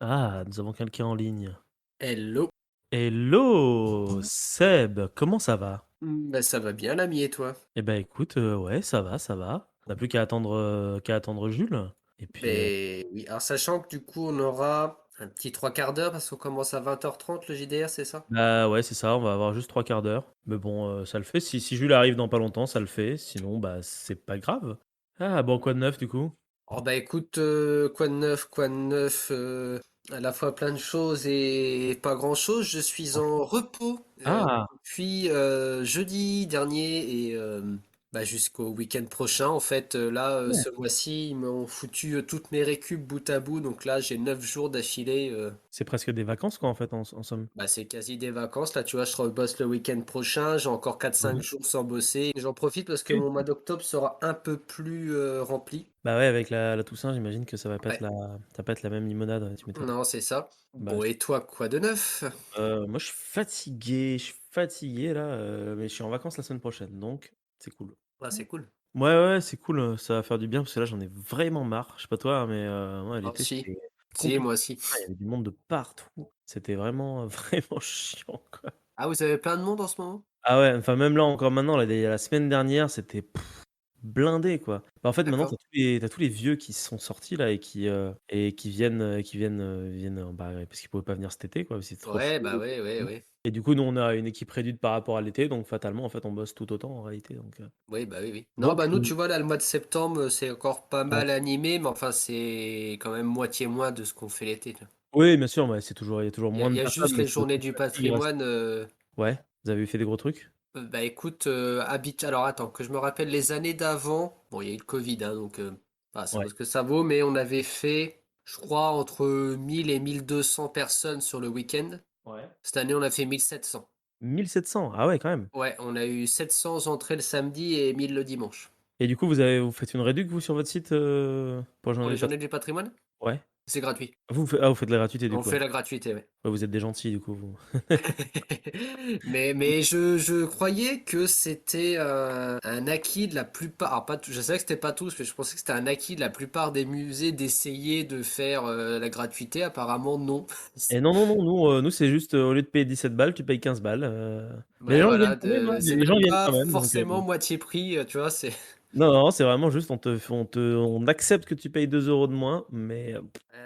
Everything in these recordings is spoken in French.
Ah, nous avons quelqu'un en ligne. Hello. Hello! Seb, comment ça va? Bah, ça va bien l'ami et toi? Eh ben, écoute, ouais, ça va, ça va. On n'a plus qu'à attendre Jules et puis, Ben oui, alors sachant que du coup on aura un petit trois quarts d'heure parce qu'on commence à 20h30 le JDR, c'est ça? bah, ouais, c'est ça, on va avoir juste 3 quarts d'heure. Mais bon, ça le fait. Si Jules arrive dans pas longtemps, ça le fait. Sinon, bah, c'est pas grave. Ah, bon, quoi de neuf, du coup? Oh bah écoute, quoi de neuf, à la fois plein de choses et pas grand-chose. Je suis Ouais. en repos Ah! depuis jeudi dernier et bah, jusqu'au week-end prochain. En fait, là, Ouais. ce mois-ci, ils m'ont foutu toutes mes récup bout à bout. Donc là, j'ai 9 jours d'affilée. C'est presque des vacances, quoi, en fait, en somme. Bah, c'est quasi des vacances. Là, tu vois, je rebosse le week-end prochain. J'ai encore quatre cinq Mmh. jours sans bosser. J'en profite parce que OK. mon mois d'octobre sera un peu plus rempli. Bah, ouais, avec la Toussaint, j'imagine que ça va pas être Ouais, la même limonade, ouais, tu m'étonnes. non, c'est ça. Bah, Bon, et toi, quoi de neuf? moi, je suis fatigué là, mais je suis en vacances la semaine prochaine, donc c'est cool. Ah, c'est cool. Ouais, ouais, c'est cool, ça va faire du bien parce que là, j'en ai vraiment marre. Je sais pas toi, mais moi, Ah, l'été, si. c'était Si, compliqué. moi aussi. Ah, il y avait du monde de partout. C'était vraiment, vraiment chiant, quoi. Ah, vous avez plein de monde en ce moment? Ah ouais, enfin, même là, encore maintenant, là, la semaine dernière, c'était blindé, quoi. Bah, en fait, maintenant, D'accord. tu tous les vieux qui sont sortis là et qui viennent, bah, parce qu'ils pouvaient pas venir cet été, quoi, parce que c'était trop Ouais, bah chaud. ouais, ouais, ouais. Et du coup, nous, on a une équipe réduite par rapport à l'été, donc fatalement, en fait, on bosse tout autant en réalité, Oui, bah oui, oui. Non, donc bah nous, tu vois, là, le mois de septembre, c'est encore pas ouais. mal animé, mais enfin, c'est quand même moitié moins de ce qu'on fait l'été, tu vois. Oui, bien sûr, ouais, il y a toujours Il y a, moins il de y a personnes, juste mais les c'est aussi journées du parce qu'il reste patrimoine. ouais, vous avez fait des gros trucs? Bah écoute, alors attends, que je me rappelle les années d'avant. Bon, il y a eu le Covid, hein, donc ça Ouais. vaut ce que ça vaut, mais on avait fait, je crois, entre 1000 et 1200 personnes sur le week-end. Ouais. Cette année, on a fait 1700. 1 700, ah ouais, quand même. Ouais, on a eu 700 entrées le samedi et 1000 le dimanche. Et du coup, vous faites une réduc, vous, sur votre site, pour Pour Journée les du journées Patrimoine? du patrimoine, Ouais. c'est gratuit. Vous faites la gratuité, du On coup, fait ouais. la gratuité, ouais. Ouais, vous êtes des gentils, du coup, vous. Mais je croyais que c'était un acquis de la plupart. Alors, je savais que c'était pas tous, mais je pensais que c'était un acquis de la plupart des musées d'essayer de faire la gratuité. Apparemment, non. Et non, non, non, nous, c'est juste, au lieu de payer 17 balles, tu payes 15 balles, mais les Ouais, gens viennent voilà, quand même, hein, c'est les gens même viennent pas quand même, forcément moitié prix, tu vois, c'est. non, non, c'est vraiment juste on accepte que tu payes 2 € de moins, mais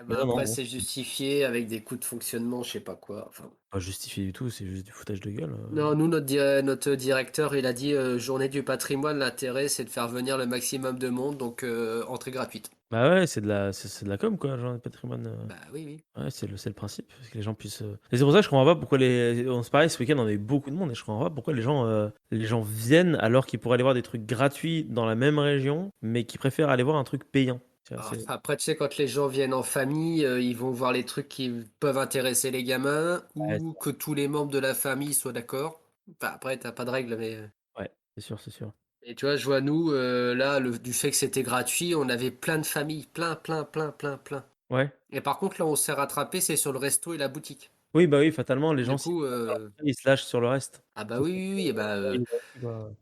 Ben non, après, non, c'est justifié avec des coûts de fonctionnement, je sais pas quoi. Enfin. pas justifié du tout, c'est juste du foutage de gueule, Non, nous, notre directeur, il a dit journée du patrimoine, l'intérêt, c'est de faire venir le maximum de monde, donc entrée gratuite. Bah, ouais, c'est de la com, quoi, genre, le patrimoine, Bah oui, oui. ouais, c'est le principe, parce que les gens puissent, et c'est pour ça que je comprends pas pourquoi c'est pareil, ce week-end, on a eu beaucoup de monde et je comprends pas pourquoi les gens viennent alors qu'ils pourraient aller voir des trucs gratuits dans la même région, mais qui préfèrent aller voir un truc payant. Tu vois, Alors, c'est après, tu sais, quand les gens viennent en famille, ils vont voir les trucs qui peuvent intéresser les gamins ouais, ou que tous les membres de la famille soient d'accord. Enfin, après, t'as pas de règle, mais. ouais, c'est sûr, c'est sûr. Et tu vois, je vois, nous, là, du fait que c'était gratuit, on avait plein de familles. Plein, plein, plein, plein, plein. Ouais. Et par contre, là, on s'est rattrapé, c'est sur le resto et la boutique. Oui, bah, oui, fatalement, les Du gens, s'ils coup, peuvent pas faire la ils se lâchent sur le reste. ah bah C'est oui, sûr oui, que, oui, et bah, ils vont aussi, quoi.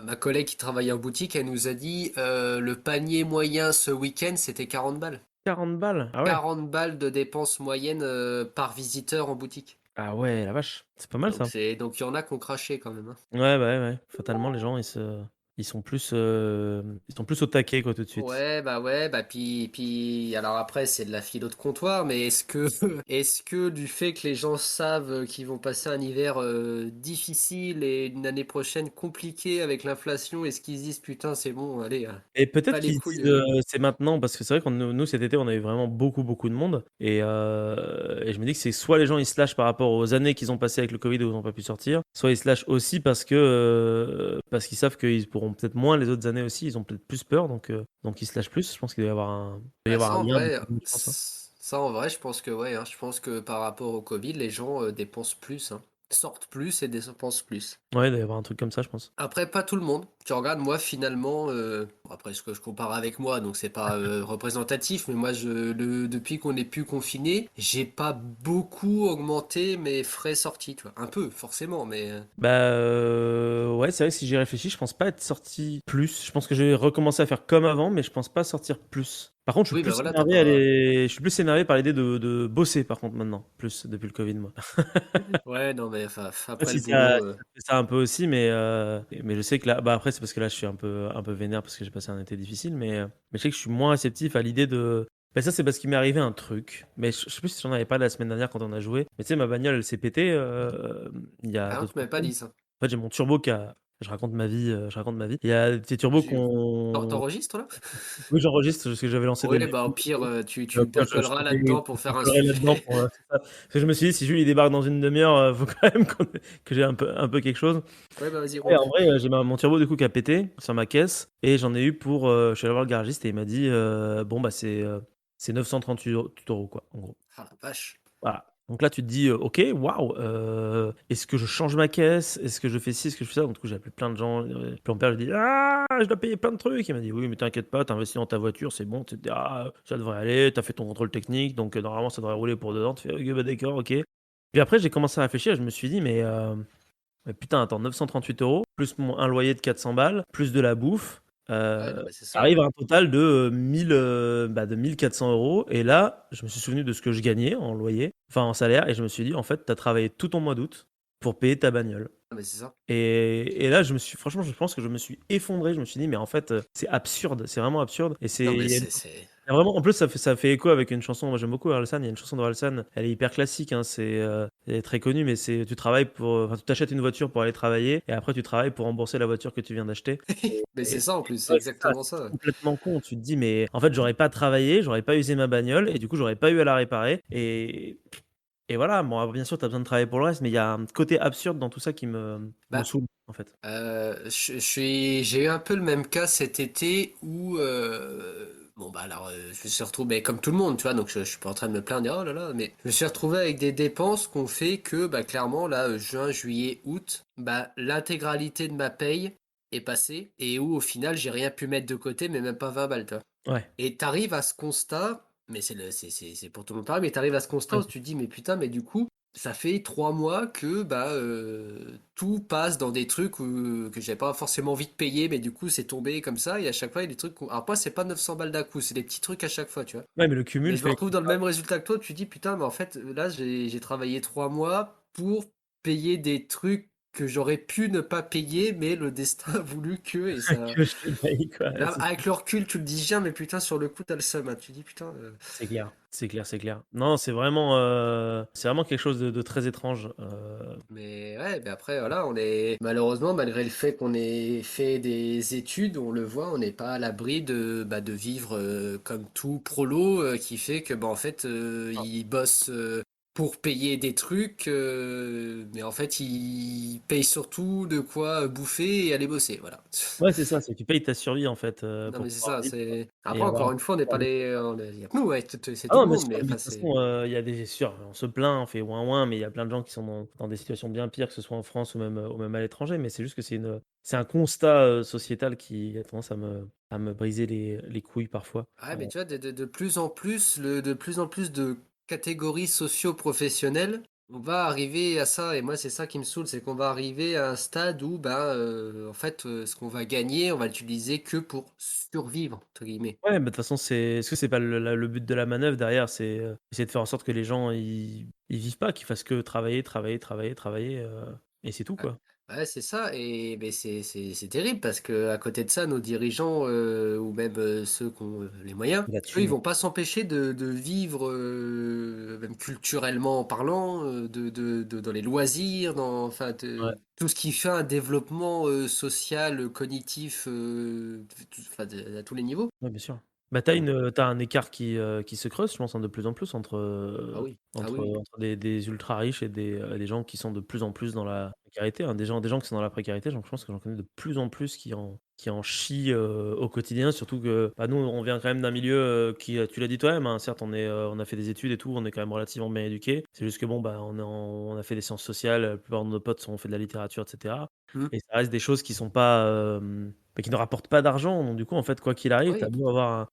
ma collègue qui travaille en boutique, elle nous a dit le panier moyen ce week-end, c'était 40 balles. 40 balles? Ah ouais? 40 balles de dépenses moyennes par visiteur en boutique. Ah ouais, la vache, c'est pas mal ça. Donc il y en a qui ont craché quand même, hein. Ouais, bah, ouais, ouais, fatalement, les gens, ils sont plus au taquet, quoi, tout de suite. Ouais, bah puis alors après c'est de la philo de comptoir, mais est-ce que du fait que les gens savent qu'ils vont passer un hiver difficile et une année prochaine compliquée avec l'inflation, est-ce qu'ils se disent putain c'est bon, allez, Et peut-être pas les qu'ils se couilles. disent, c'est maintenant parce que c'est vrai qu'on nous cet été, on avait vraiment beaucoup, beaucoup de monde et je me dis que c'est soit les gens ils se lâchent par rapport aux années qu'ils ont passées avec le Covid où ils n'ont pas pu sortir, soit ils se lâchent aussi parce qu'ils savent qu'ils pourront peut-être moins les autres années aussi, ils ont peut-être plus peur donc ils se lâchent plus. Je pense qu'il doit y Bah avoir ça un en lien vrai, entre les 2, je pense, hein. je pense que ouais, hein, je pense que par rapport au Covid, les gens dépensent plus, hein, sortent plus et dépensent plus. Ouais, il doit y avoir un truc comme ça, je pense. Après, pas tout le monde. tu regardes, moi, finalement, bon, après, ce que je compare avec moi, donc c'est pas représentatif, mais moi, depuis qu'on est plus confiné, j'ai pas beaucoup augmenté mes frais sortis, tu vois. Un peu, forcément, mais Bah ouais, c'est vrai que si j'y réfléchis, je pense pas être sorti plus. Je pense que je vais recommencer à faire comme avant, mais je pense pas sortir plus. Par contre, oui, bah voilà, t'as énervé à pas. je suis plus énervé par l'idée de bosser, par contre, maintenant, plus depuis le Covid, moi. Ouais, non, mais enfin, Pas après si le boulot. si ça fait ça un peu aussi, mais je sais que là, bah après, c'est parce que là, je suis un peu vénère parce que j'ai passé un été difficile, mais je sais que je suis moins réceptif à l'idée de. Bah ça, c'est parce qu'il m'est arrivé un truc. Mais je sais plus si j'en avais pas la semaine dernière quand on a joué. Mais tu sais, ma bagnole, elle s'est pétée il y a Ah non, deux tu trois m'avais pas semaines. dit ça. En fait, j'ai mon turbo qui a. Je raconte ma vie, je raconte ma vie. Il y a des turbos Tu qu'on. t'enregistres là? Oui, j'enregistre parce que j'avais lancé Ouais, des bah au mails. pire, Et au tu pire, je bricoleras là-dedans pour faire un picolerai là-dedans sujet. pour. C'est ça. Parce que je me suis dit, si Jules il débarque dans une demi-heure, faut quand même que j'ai un peu quelque chose. Ouais, bah vas-y, Ouais, roule. en vrai, j'ai mon turbo du coup qui a pété sur ma caisse et j'en ai eu pour. Je suis allé voir le garagiste et il m'a dit bon, bah c'est 938 euros, quoi, en gros. Ah la vache. Voilà. Donc là, tu te dis ok, waouh, est-ce que je change ma caisse? Est-ce que je fais ci? Est-ce que je fais ça? Donc, du coup, j'ai appelé plein de gens. Puis mon père, je dis ah, je dois payer plein de trucs. Il m'a dit oui, mais t'inquiète pas, t'investis dans ta voiture, c'est bon, etc. Ça devrait aller, t'as fait ton contrôle technique, donc normalement, ça devrait rouler pour dedans. Tu fais ok, bah d'accord, ok. Puis après, j'ai commencé à réfléchir, je me suis dit, mais putain, attends, 938 euros, plus un loyer de 400 balles, plus de la bouffe, Ouais, euh, non, mais c'est ça ça, arrive ouais. à un total de 1400 euros. Et là, je me suis souvenu de ce que je gagnais en loyer, enfin en salaire, et je me suis dit, en fait, tu as travaillé tout ton mois d'août pour payer ta bagnole. Non, mais c'est ça. Et là, franchement, je pense que je me suis effondré. Je me suis dit, mais en fait, c'est absurde, c'est vraiment absurde. Et Non, il mais y a c'est. il y a vraiment, en plus, ça fait écho avec une chanson. Moi, j'aime beaucoup Orelsan. Il y a une chanson d'Orelsan. Elle est hyper classique. Hein, elle est très connue, mais tu travailles enfin, tu t'achètes une voiture pour aller travailler, et après, tu travailles pour rembourser la voiture que tu viens d'acheter. Mais Et, c'est ça en plus, c'est ouais, c'est ça. exactement C'est ça. complètement con. Tu te dis, mais en fait, j'aurais pas travaillé, j'aurais pas usé ma bagnole, et du coup, j'aurais pas eu à la réparer. Et voilà. Bon, bien sûr, tu as besoin de travailler pour le reste, mais il y a un côté absurde dans tout ça qui me Bah, saoule, en fait. j'ai eu un peu le même cas cet été où, bon bah alors, je me suis retrouvé, comme tout le monde, tu vois, donc je suis pas en train de me plaindre, oh là là, mais je me suis retrouvé avec des dépenses qu'on fait que, bah clairement, là, juin, juillet, août, bah l'intégralité de ma paye est passée et où au final j'ai rien pu mettre de côté, mais même pas 20 balles, tu vois. Ouais. Et t'arrives à ce constat, mais c'est pour tout le monde pareil, mais t'arrives à ce constat où tu te dis, mais putain, mais du coup, ça fait 3 mois que bah tout passe dans des trucs que j'avais pas forcément envie de payer, mais du coup c'est tombé comme ça, et à chaque fois il y a des trucs. Alors moi c'est pas 900 balles d'un coup, c'est des petits trucs à chaque fois, tu vois. Ouais, mais le Mais cumul je me fait retrouve que. dans le même résultat que toi, tu te dis, putain, mais en fait là j'ai travaillé 3 mois pour payer des trucs que j'aurais pu ne pas payer, mais le destin a voulu que, et ça. Que je te paye, quoi. Là, avec le recul, tu le dis bien, mais putain, sur le coup, t'as le seum, hein. Tu dis, putain. C'est clair, c'est clair, c'est clair. Non, c'est vraiment quelque chose de très étrange. Mais ouais, mais après, voilà, on est malheureusement, malgré le fait qu'on ait fait des études, on le voit, on n'est pas à l'abri de vivre comme tout prolo qui fait que, bah, en fait, il bosse pour payer des trucs, mais en fait, il paye surtout de quoi bouffer et aller bosser, voilà. Ouais, c'est ça, c'est que tu payes ta survie en fait Non, pour mais c'est pouvoir ça, vivre, quoi. c'est. Et Après, avoir. encore une fois, on n'est pas les. Il y a que nous, ouais, c'est Ah tout le non, bien monde, sûr, mais mais de enfin, toute c'est. façon, il y a des. C'est sûr, on se plaint, on fait ouin ouin, mais il y a plein de gens qui sont dans des situations bien pires, que ce soit en France ou même à l'étranger. Mais c'est juste que c'est un constat sociétal qui a tendance à me briser les couilles parfois. Ouais, mais tu vois, de plus en plus, de plus en plus de catégories socio-professionnelles, on va arriver à ça, et moi c'est ça qui me saoule, c'est qu'on va arriver à un stade où, ben, en fait, ce qu'on va gagner, on va l'utiliser que pour survivre, entre guillemets. Ouais, mais de toute façon, est-ce que c'est pas le but de la manœuvre derrière, c'est essayer de faire en sorte que les gens ils vivent pas, qu'ils fassent que travailler, travailler, travailler, travailler, et c'est tout, Ouais, quoi. ouais, c'est ça, et mais c'est terrible parce que à côté de ça, nos dirigeants ou même ceux qui ont les moyens, La eux, ils thune. vont pas s'empêcher de vivre, même culturellement parlant, dans les loisirs, enfin, Ouais. tout ce qui fait un développement social, cognitif, enfin, à tous les niveaux. Ouais, bien sûr. Bah, tu un écart qui se creuse, je pense, hein, de plus en plus entre, Ah oui, ah entre oui, oui. entre des ultra riches et des gens qui sont de plus en plus dans la précarité, hein. Des gens qui sont dans la précarité, je pense que j'en connais de plus en plus qui en chient, au quotidien. Surtout que, bah, nous, on vient quand même d'un milieu, qui, tu l'as dit toi-même, hein, certes, on a fait des études et tout, on est quand même relativement bien éduqués. C'est juste que bon, bah, on a fait des sciences sociales, la plupart de nos potes ont fait de la littérature et cetera, Hmm. et ça reste des choses qui sont pas, qui ne rapportent pas d'argent. Donc du coup, en fait, quoi qu'il arrive, tu as Oui, beau avoir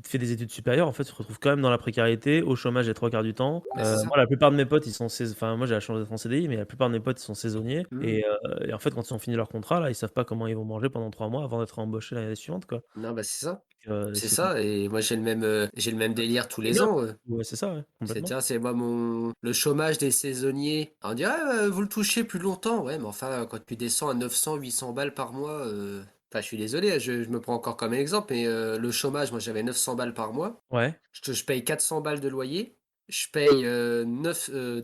fait des études supérieures, en fait, tu te retrouves quand même dans la précarité, au chômage les 3 quarts du temps. mais c'est ça. Moi, la plupart de mes potes, ils sont enfin, moi, j'ai la chance d'être en CDI, mais la plupart de mes potes, ils sont saisonniers Mmh. et en fait, quand ils ont fini leur contrat, là, ils savent pas comment ils vont manger pendant 3 mois avant d'être embauchés l'année suivante, quoi. Non, bah, c'est ça. C'est C'est ça et moi j'ai le même délire tous c'est les bien. ans, Ouais, c'est ça, ouais, c'est complètement. tiens, c'est moi mon le chômage des saisonniers. Alors on dit: «Ah, vous le touchez plus longtemps». Ouais, mais enfin, quand tu descends à 900-800 balles par mois, enfin, je suis désolé, hein, je me prends encore comme exemple, mais le chômage, moi, j'avais 900 balles par mois. Ouais, Je paye 400 balles de loyer. Je paye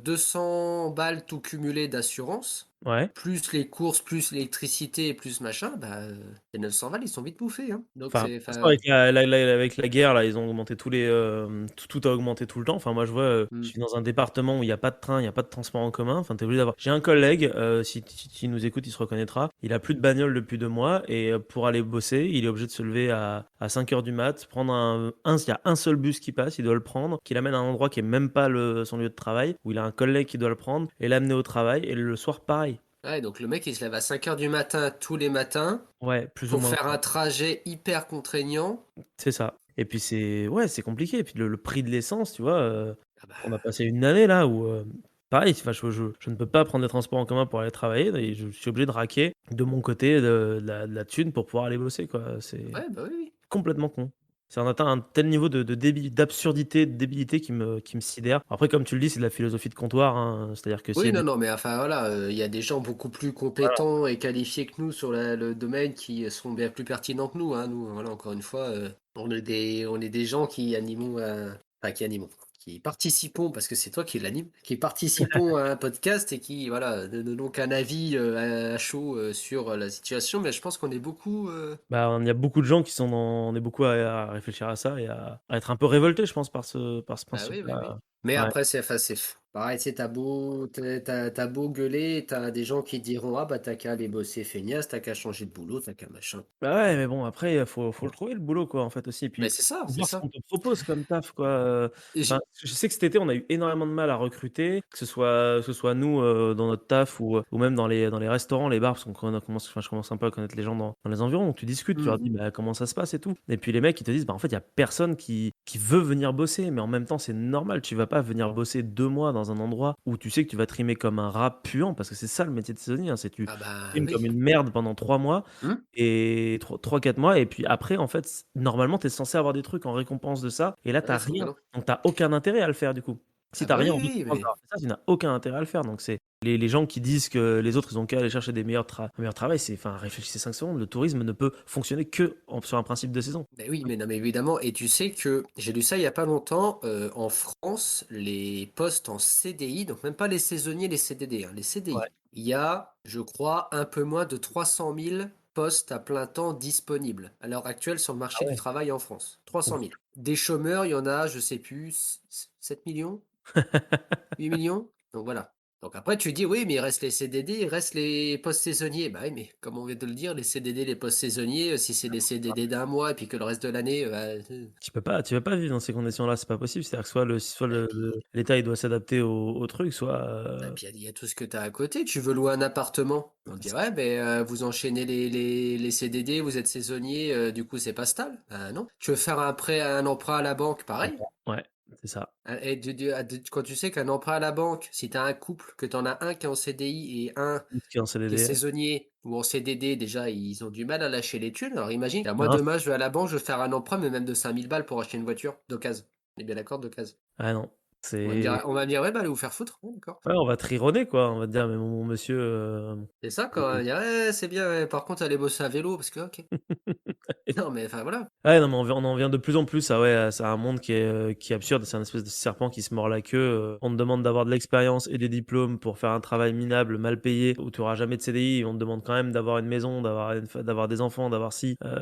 200 balles tout cumulé d'assurance. ouais. Plus les courses, plus l'électricité, plus machin, bah, les 900 balles, ils sont vite bouffés, hein. Donc Enfin, de c'est toute façon enfin, avec la guerre là, ils ont augmenté tous les, tout a augmenté tout le temps. Enfin moi je vois, mmh. je vis dans un département où il y a pas de train, il y a pas de transport en commun. Enfin tu obligé d'avoir j'ai un collègue, si il nous écoute, il se reconnaîtra. Il a plus de bagnole depuis 2 mois et pour aller bosser, il est obligé de se lever à 5 heures du mat, prendre il y a un seul bus qui passe, il doit le prendre, qui l'amène à un endroit qui est même pas son lieu de travail, où il a un collègue qui doit le prendre et l'amener au travail et le soir pareil. Ouais, donc le mec, il se lève à 5 heures du matin tous les matins Ouais, plus ou pour moins. faire un trajet hyper contraignant. C'est ça. Et puis ouais, c'est compliqué. Et puis le prix de l'essence, tu vois, Ah on a bah, passé une année là où, pareil, enfin, je ne peux pas prendre les transports en commun pour aller travailler et je suis obligé de raquer de mon côté de la thune pour pouvoir aller bosser, quoi. C'est ouais, bah, oui, oui. complètement con. On atteint un tel niveau d'absurdité, de débilité qui me sidère. Après, comme tu le dis, c'est de la philosophie de comptoir, hein. C'est-à-dire que s'il y Oui, a non, des non, mais enfin voilà, il y a des gens beaucoup plus voilà. compétents et qualifiés que nous sur le domaine qui sont bien plus pertinents que nous, hein. Nous, voilà, encore une fois, on est des gens qui animons enfin qui animons, qui participons, parce que c'est toi qui l'anime, qui participons à un podcast et qui, voilà, ne donnons qu'un avis à chaud sur la situation, mais je pense qu'on est beaucoup. Bah, il y a beaucoup de gens qui sont on est beaucoup à réfléchir à ça et à être un peu révoltés, je pense, par ce Bah oui, oui, oui. principe-là. Mais Ouais. après, c'est enfin, pareil, tu sais, t'as beau gueuler, t'as des gens qui te diront: «Ah bah, t'as qu'à aller bosser feignasse, t'as qu'à changer de boulot, t'as qu'à machin». Bah, ouais, mais bon, après, faut le trouver le boulot, quoi, en fait, aussi. Et Mais puis, c'est ça, faut c'est voir ce ça. qu'on te propose comme taf, quoi, Et enfin, j'ai je sais que cet été, on a eu énormément de mal à recruter, que ce soit nous, dans notre taf ou même dans les restaurants, les bars, parce enfin, je commence un peu à connaître les gens dans les environs, donc tu discutes, tu leur mmh. dis: «Bah, comment ça se passe et tout?» Et puis les mecs, ils te disent: «Bah, en fait, il y a personne qui veut venir bosser», mais en même temps, c'est normal, tu vas pas venir bosser 2 mois dans un endroit où tu sais que tu vas trimer comme un rat puant, parce que c'est ça le métier de saisonnier, hein, c'est tu Ah bah, trimes comme oui. une merde pendant 3 mois Mmh. et 3-4 mois et puis après en fait, normalement tu es censé avoir des trucs en récompense de ça et là tu Ouais, as sauf que rien. non. Donc tu as aucun intérêt à le faire du coup. Si Ah tu as bah, rien oui, en oui, oui, récompense mais d'avoir fait ça, tu n'as aucun intérêt à le faire. Donc c'est les gens qui disent que les autres ils ont qu'à aller chercher des meilleurs travail, c'est enfin réfléchissez 5 secondes, le tourisme ne peut fonctionner que sur un principe de saison. beh, oui, mais non, mais évidemment et tu sais que j'ai lu ça il y a pas longtemps, en France, les postes en CDI, donc même pas les saisonniers, les CDD, hein, les Ouais. CDI, il y a, je crois, un peu moins de 300 000 postes à plein temps disponibles, à l'heure actuelle sur le Ah marché du ouais. travail en France. 300 000. Ouf. Des chômeurs, il y en a, je sais plus, 7 millions? 8 millions. Donc voilà. Donc après tu dis: «Oui, mais il reste les CDD, il reste les postes saisonniers». Bah oui, mais comme on vient de le dire, les CDD, les postes saisonniers, si c'est des CDD d'un mois et puis que le reste de l'année, Tu peux pas vivre dans ces conditions-là, c'est pas possible. C'est-à-dire que soit et puis l'État il doit s'adapter au truc, soit, et puis il y a tout ce que tu as à côté. Tu veux louer un appartement, on te dit: «Ouais, beh, vous enchaînez les CDD, vous êtes saisonnier, du coup c'est pas stable». Bah non. Tu veux faire un emprunt à la banque, pareil. ouais, c'est ça. Et quand tu sais qu'un emprunt à la banque, si tu as un couple, que tu en as un qui est en CDI et un Qui est en qui est CDD. saisonnier ou en CDD, déjà, ils ont du mal à lâcher les thunes. Alors imagine, moi Non, demain, je vais à la banque, je veux faire un emprunt, mais même de 5 000 balles pour acheter une voiture d'occasion. On est bien d'accord, d'occasion. ah non, c'est On va me dire, ouais, bah allez vous faire foutre. Ouais, d'accord. ouais, on va te rironner quoi, on va te dire: «Mais mon monsieur, C'est ça, quand on va dire, ouais, c'est bien, ouais, par contre, allez bosser à vélo, parce que, ok. Non, mais enfin, voilà. Ouais, non, mais on en vient de plus en plus à ouais, à un monde qui est absurde. C'est un espèce de serpent qui se mord la queue, on te demande d'avoir de l'expérience et des diplômes pour faire un travail minable, mal payé, où tu auras jamais de CDI. On te demande quand même d'avoir une maison, d'avoir des enfants, d'avoir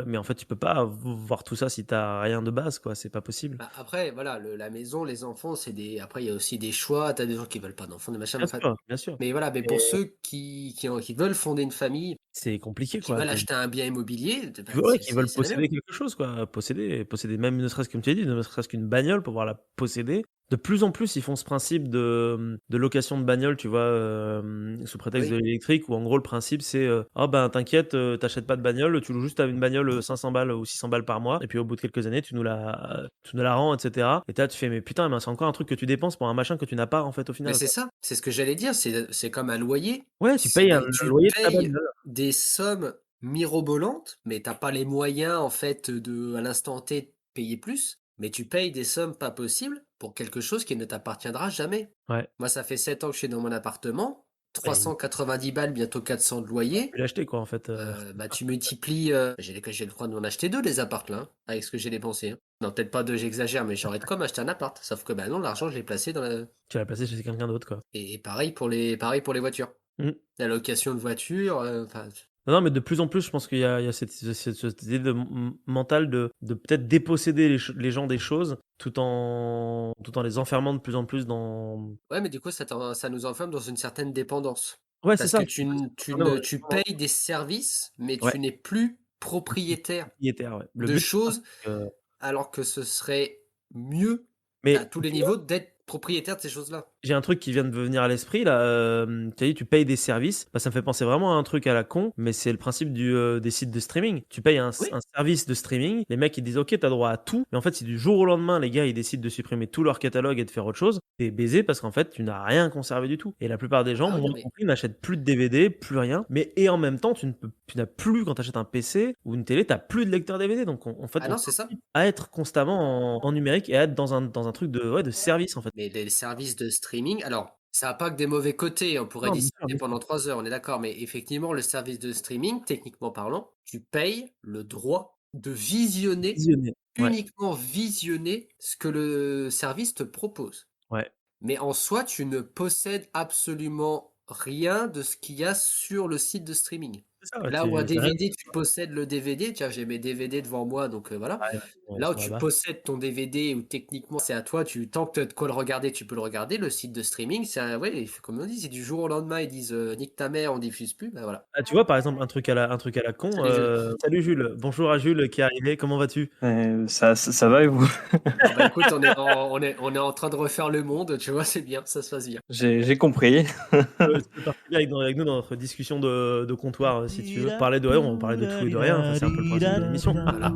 mais en fait, tu peux pas voir tout ça si tu as rien de base, quoi, c'est pas possible. Bah, après, voilà, la maison, les enfants, c'est des. Après, il y a aussi des choix. T'as des gens qui veulent pas d'enfants, des machins. Bien Enfin, sûr, bien sûr, mais voilà, mais mais pour ceux qui veulent fonder une famille, c'est compliqué, qui quoi. veulent acheter un bien immobilier, bah, Ouais, qui veulent c'est la même. posséder quelque chose, quoi. Posséder même ne serait-ce que comme tu as dit, ne serait-ce qu'une bagnole, pouvoir la posséder. De plus en plus, ils font ce principe de location de bagnole, tu vois, sous prétexte de Oui, l'électrique où en gros le principe c'est, «Ah ben t'inquiète, tu pas de bagnole, tu loues juste une bagnole, 500 balles ou 600 balles par mois et puis au bout de quelques années tu nous la rends et cetera» et là tu fais: «Mais putain, mais c'est encore un truc que tu dépenses pour un machin que tu n'as pas en fait au mais final, c'est quoi». ça, c'est ce que j'allais dire, c'est comme un loyer. Ouais, tu payes un le Tu loyer de ta payes bagnole. des sommes mirobolantes, mais t'as pas les moyens en fait de à l'instant T de payer plus, mais tu payes des sommes pas possibles pour quelque chose qui ne t'appartiendra jamais. Ouais, Moi, ça fait 7 ans que je suis dans mon appartement, et 390 balles, bientôt 400 de tu loyer. pu l'acheter quoi en fait, Bah, tu multiplies, j'ai le droit d'en acheter 2 des apparts là, hein, avec ce que j'ai dépensé, hein. Non, peut-être pas 2, j'exagère, mais j'aurais de quoi m'acheter un appart. Sauf que, bah non, l'argent, je l'ai placé dans la tu l'as placé chez quelqu'un d'autre quoi. et pareil pour les voitures. Mmh. La location de voiture, enfin, Non, non, mais de plus en plus, je pense qu'il y a cette idée mentale de peut-être déposséder les gens des choses tout en les enfermant de plus en plus dans. ouais, mais du coup, ça nous enferme dans une certaine dépendance. Ouais, c'est Parce ça, que c'est presque enfermé dans les tu enfermements. payes des services, mais Ouais, tu n'es plus et puis propriétaire propriétaire, ouais. Le de but, c'est ça, choses, c'est que alors que ce serait mieux, à mais tous les tu vois? niveaux, d'être propriétaire de ces choses-là. J'ai un truc qui vient de me venir à l'esprit là, tu as dit: «Tu payes des services». Bah, ça me fait penser vraiment à un truc à la con, mais c'est le principe des sites de streaming. Tu payes Oui. un service de streaming, les mecs ils disent: «OK, tu as droit à tout», mais en fait, si du jour au lendemain, les gars, ils décident de supprimer tout leur catalogue et de faire autre chose, tu es baisé parce qu'en fait, tu n'as rien conservé du tout et la plupart des gens, Ah oui, moi non, mais compris, n'achètent plus de DVD, plus rien, mais et en même temps, tu n'as plus quand tu achètes un PC ou une télé, tu as plus de lecteur DVD donc en fait, ah on non, c'est ça. s'incite à être constamment en numérique et à être dans un truc de ouais, de service, en fait. Mais les services de streaming, alors, ça a pas que des mauvais côtés, on pourrait Non, bien sûr, discuter bien sûr. pendant 3 heures, on est d'accord, mais effectivement, le service de streaming, techniquement parlant, tu payes le droit de visionner, Visionner. Ouais, uniquement visionner ce que le service te propose. ouais. Mais en soi, tu ne possèdes absolument rien de ce qu'il y a sur le site de streaming. C'est ça, ouais, Là où un tu rien DVD, tu possèdes le DVD, tiens, j'ai mes DVD devant moi, donc voilà. ouais, ils Là où sont tu là-bas. possèdes ton DVD, où techniquement c'est à toi, tant que tu as de quoi le regarder, tu peux le regarder. Le site de streaming, ouais, comme on dit, si du jour au lendemain ils disent nique ta mère, on diffuse plus, ben voilà. Ah, tu vois, par exemple, un truc à la con, Salut Jules. salut Jules, bonjour à Jules qui est arrivé, comment vas-tu? Ça va et vous? Ah bah écoute, on est en train de refaire le monde, tu vois, c'est bien, ça se passe bien. J'ai compris. Tu peux participer avec nous dans notre discussion de comptoir, si tu veux. Parler de rien, on va parler de tout et de rien, enfin, c'est un peu le principe de l'émission. Voilà.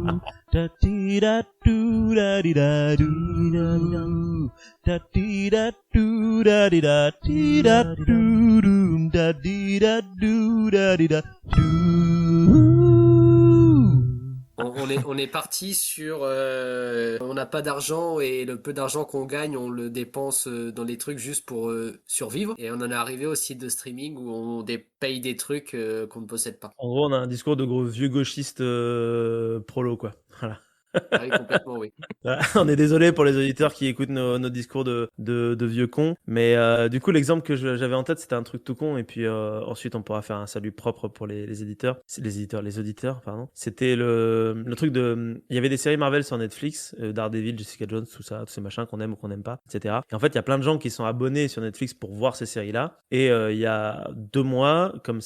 On est parti sur on n'a pas d'argent et le peu d'argent qu'on gagne, on le dépense dans des trucs juste pour survivre. Et on en est arrivé au site de streaming où paye des trucs qu'on ne possède pas. En gros, on a un discours de gros vieux gauchistes, prolo, quoi. Voilà. Ah oui, complètement, oui. Voilà, on est désolé pour les auditeurs qui écoutent nos discours de vieux cons, mais du coup l'exemple que j'avais en tête c'était un truc tout con et puis ensuite on pourra faire un salut propre pour les éditeurs, les auditeurs pardon. C'était le truc il y avait des séries Marvel sur Netflix, Daredevil, Jessica Jones, tout ça, tous ces machins qu'on aime ou qu'on n'aime pas, etc. Et en fait il y a plein de gens qui sont abonnés sur Netflix pour voir ces séries là et il y a 2 mois comme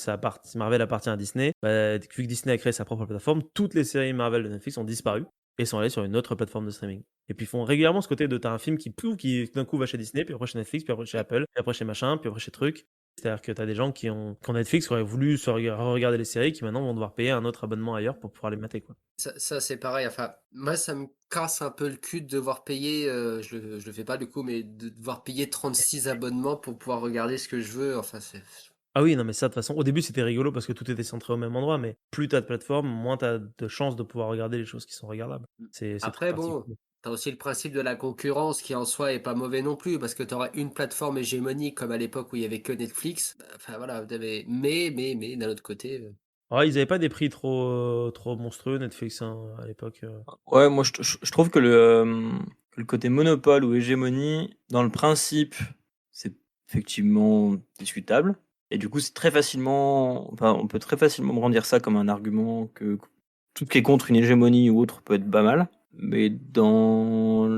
Marvel appartient à Disney, bah, vu que Disney a créé sa propre plateforme, toutes les séries Marvel de Netflix ont disparu et sont allés sur une autre plateforme de streaming. Et puis ils font régulièrement ce côté de t'as un film qui d'un coup va chez Disney, puis après chez Netflix, puis après chez Oui. Apple, puis après chez machin, puis après chez truc. C'est-à-dire que t'as des gens qui ont Netflix, qui auraient voulu se regarder les séries, qui maintenant vont devoir payer un autre abonnement ailleurs pour pouvoir les mater, quoi. Ça c'est pareil. Enfin, moi, ça me casse un peu le cul de devoir payer, je le fais pas du coup, mais de devoir payer 36 abonnements pour pouvoir regarder ce que je veux. Enfin, c'est. Ah oui, non mais ça de toute façon, au début c'était rigolo parce que tout était centré au même endroit, mais plus t'as de plateformes, moins t'as de chances de pouvoir regarder les choses qui sont regardables. C'est très Après, bon, particulier. t'as aussi le principe de la concurrence qui en soi est pas mauvais non plus, parce que t'auras une plateforme hégémonique comme à l'époque où il y avait que Netflix. Enfin voilà, mais d'un autre côté, Ah, ils avaient pas des prix trop monstrueux Netflix hein, à l'époque. Ouais, moi je trouve que le côté monopole ou hégémonie, dans le principe, c'est effectivement discutable. Et du coup, on peut très facilement brandir ça comme un argument que tout ce qui est contre une hégémonie ou autre peut être pas mal. Mais dans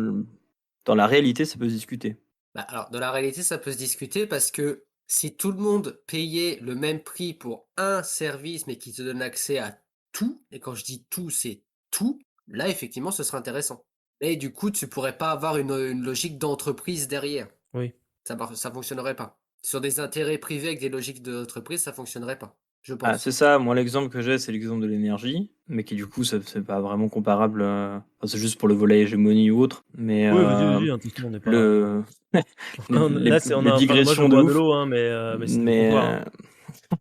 la réalité, ça peut se discuter. bah, alors dans la réalité ça peut se discuter parce que si tout le monde payait le même prix pour un service mais qui te donne accès à tout, et quand je dis tout, c'est tout, là effectivement ce serait intéressant. Mais du coup, tu pourrais pas avoir une logique d'entreprise derrière. Oui. Ça fonctionnerait pas. Sur des intérêts privés avec des logiques d'entreprise, ça fonctionnerait pas, je Ah, pense. c'est ça, moi l'exemple que j'ai, c'est l'exemple de l'énergie, mais qui du coup, c'est pas vraiment comparable. Enfin, c'est juste pour le volet hégémonie ou autre, mais Oui, vas-y, hein, de toute façon, on n'est pas. le Là, on les a, enfin, moi, je digressions de bois de ouf, l'eau, hein, mais c'est du mais comptoir, hein.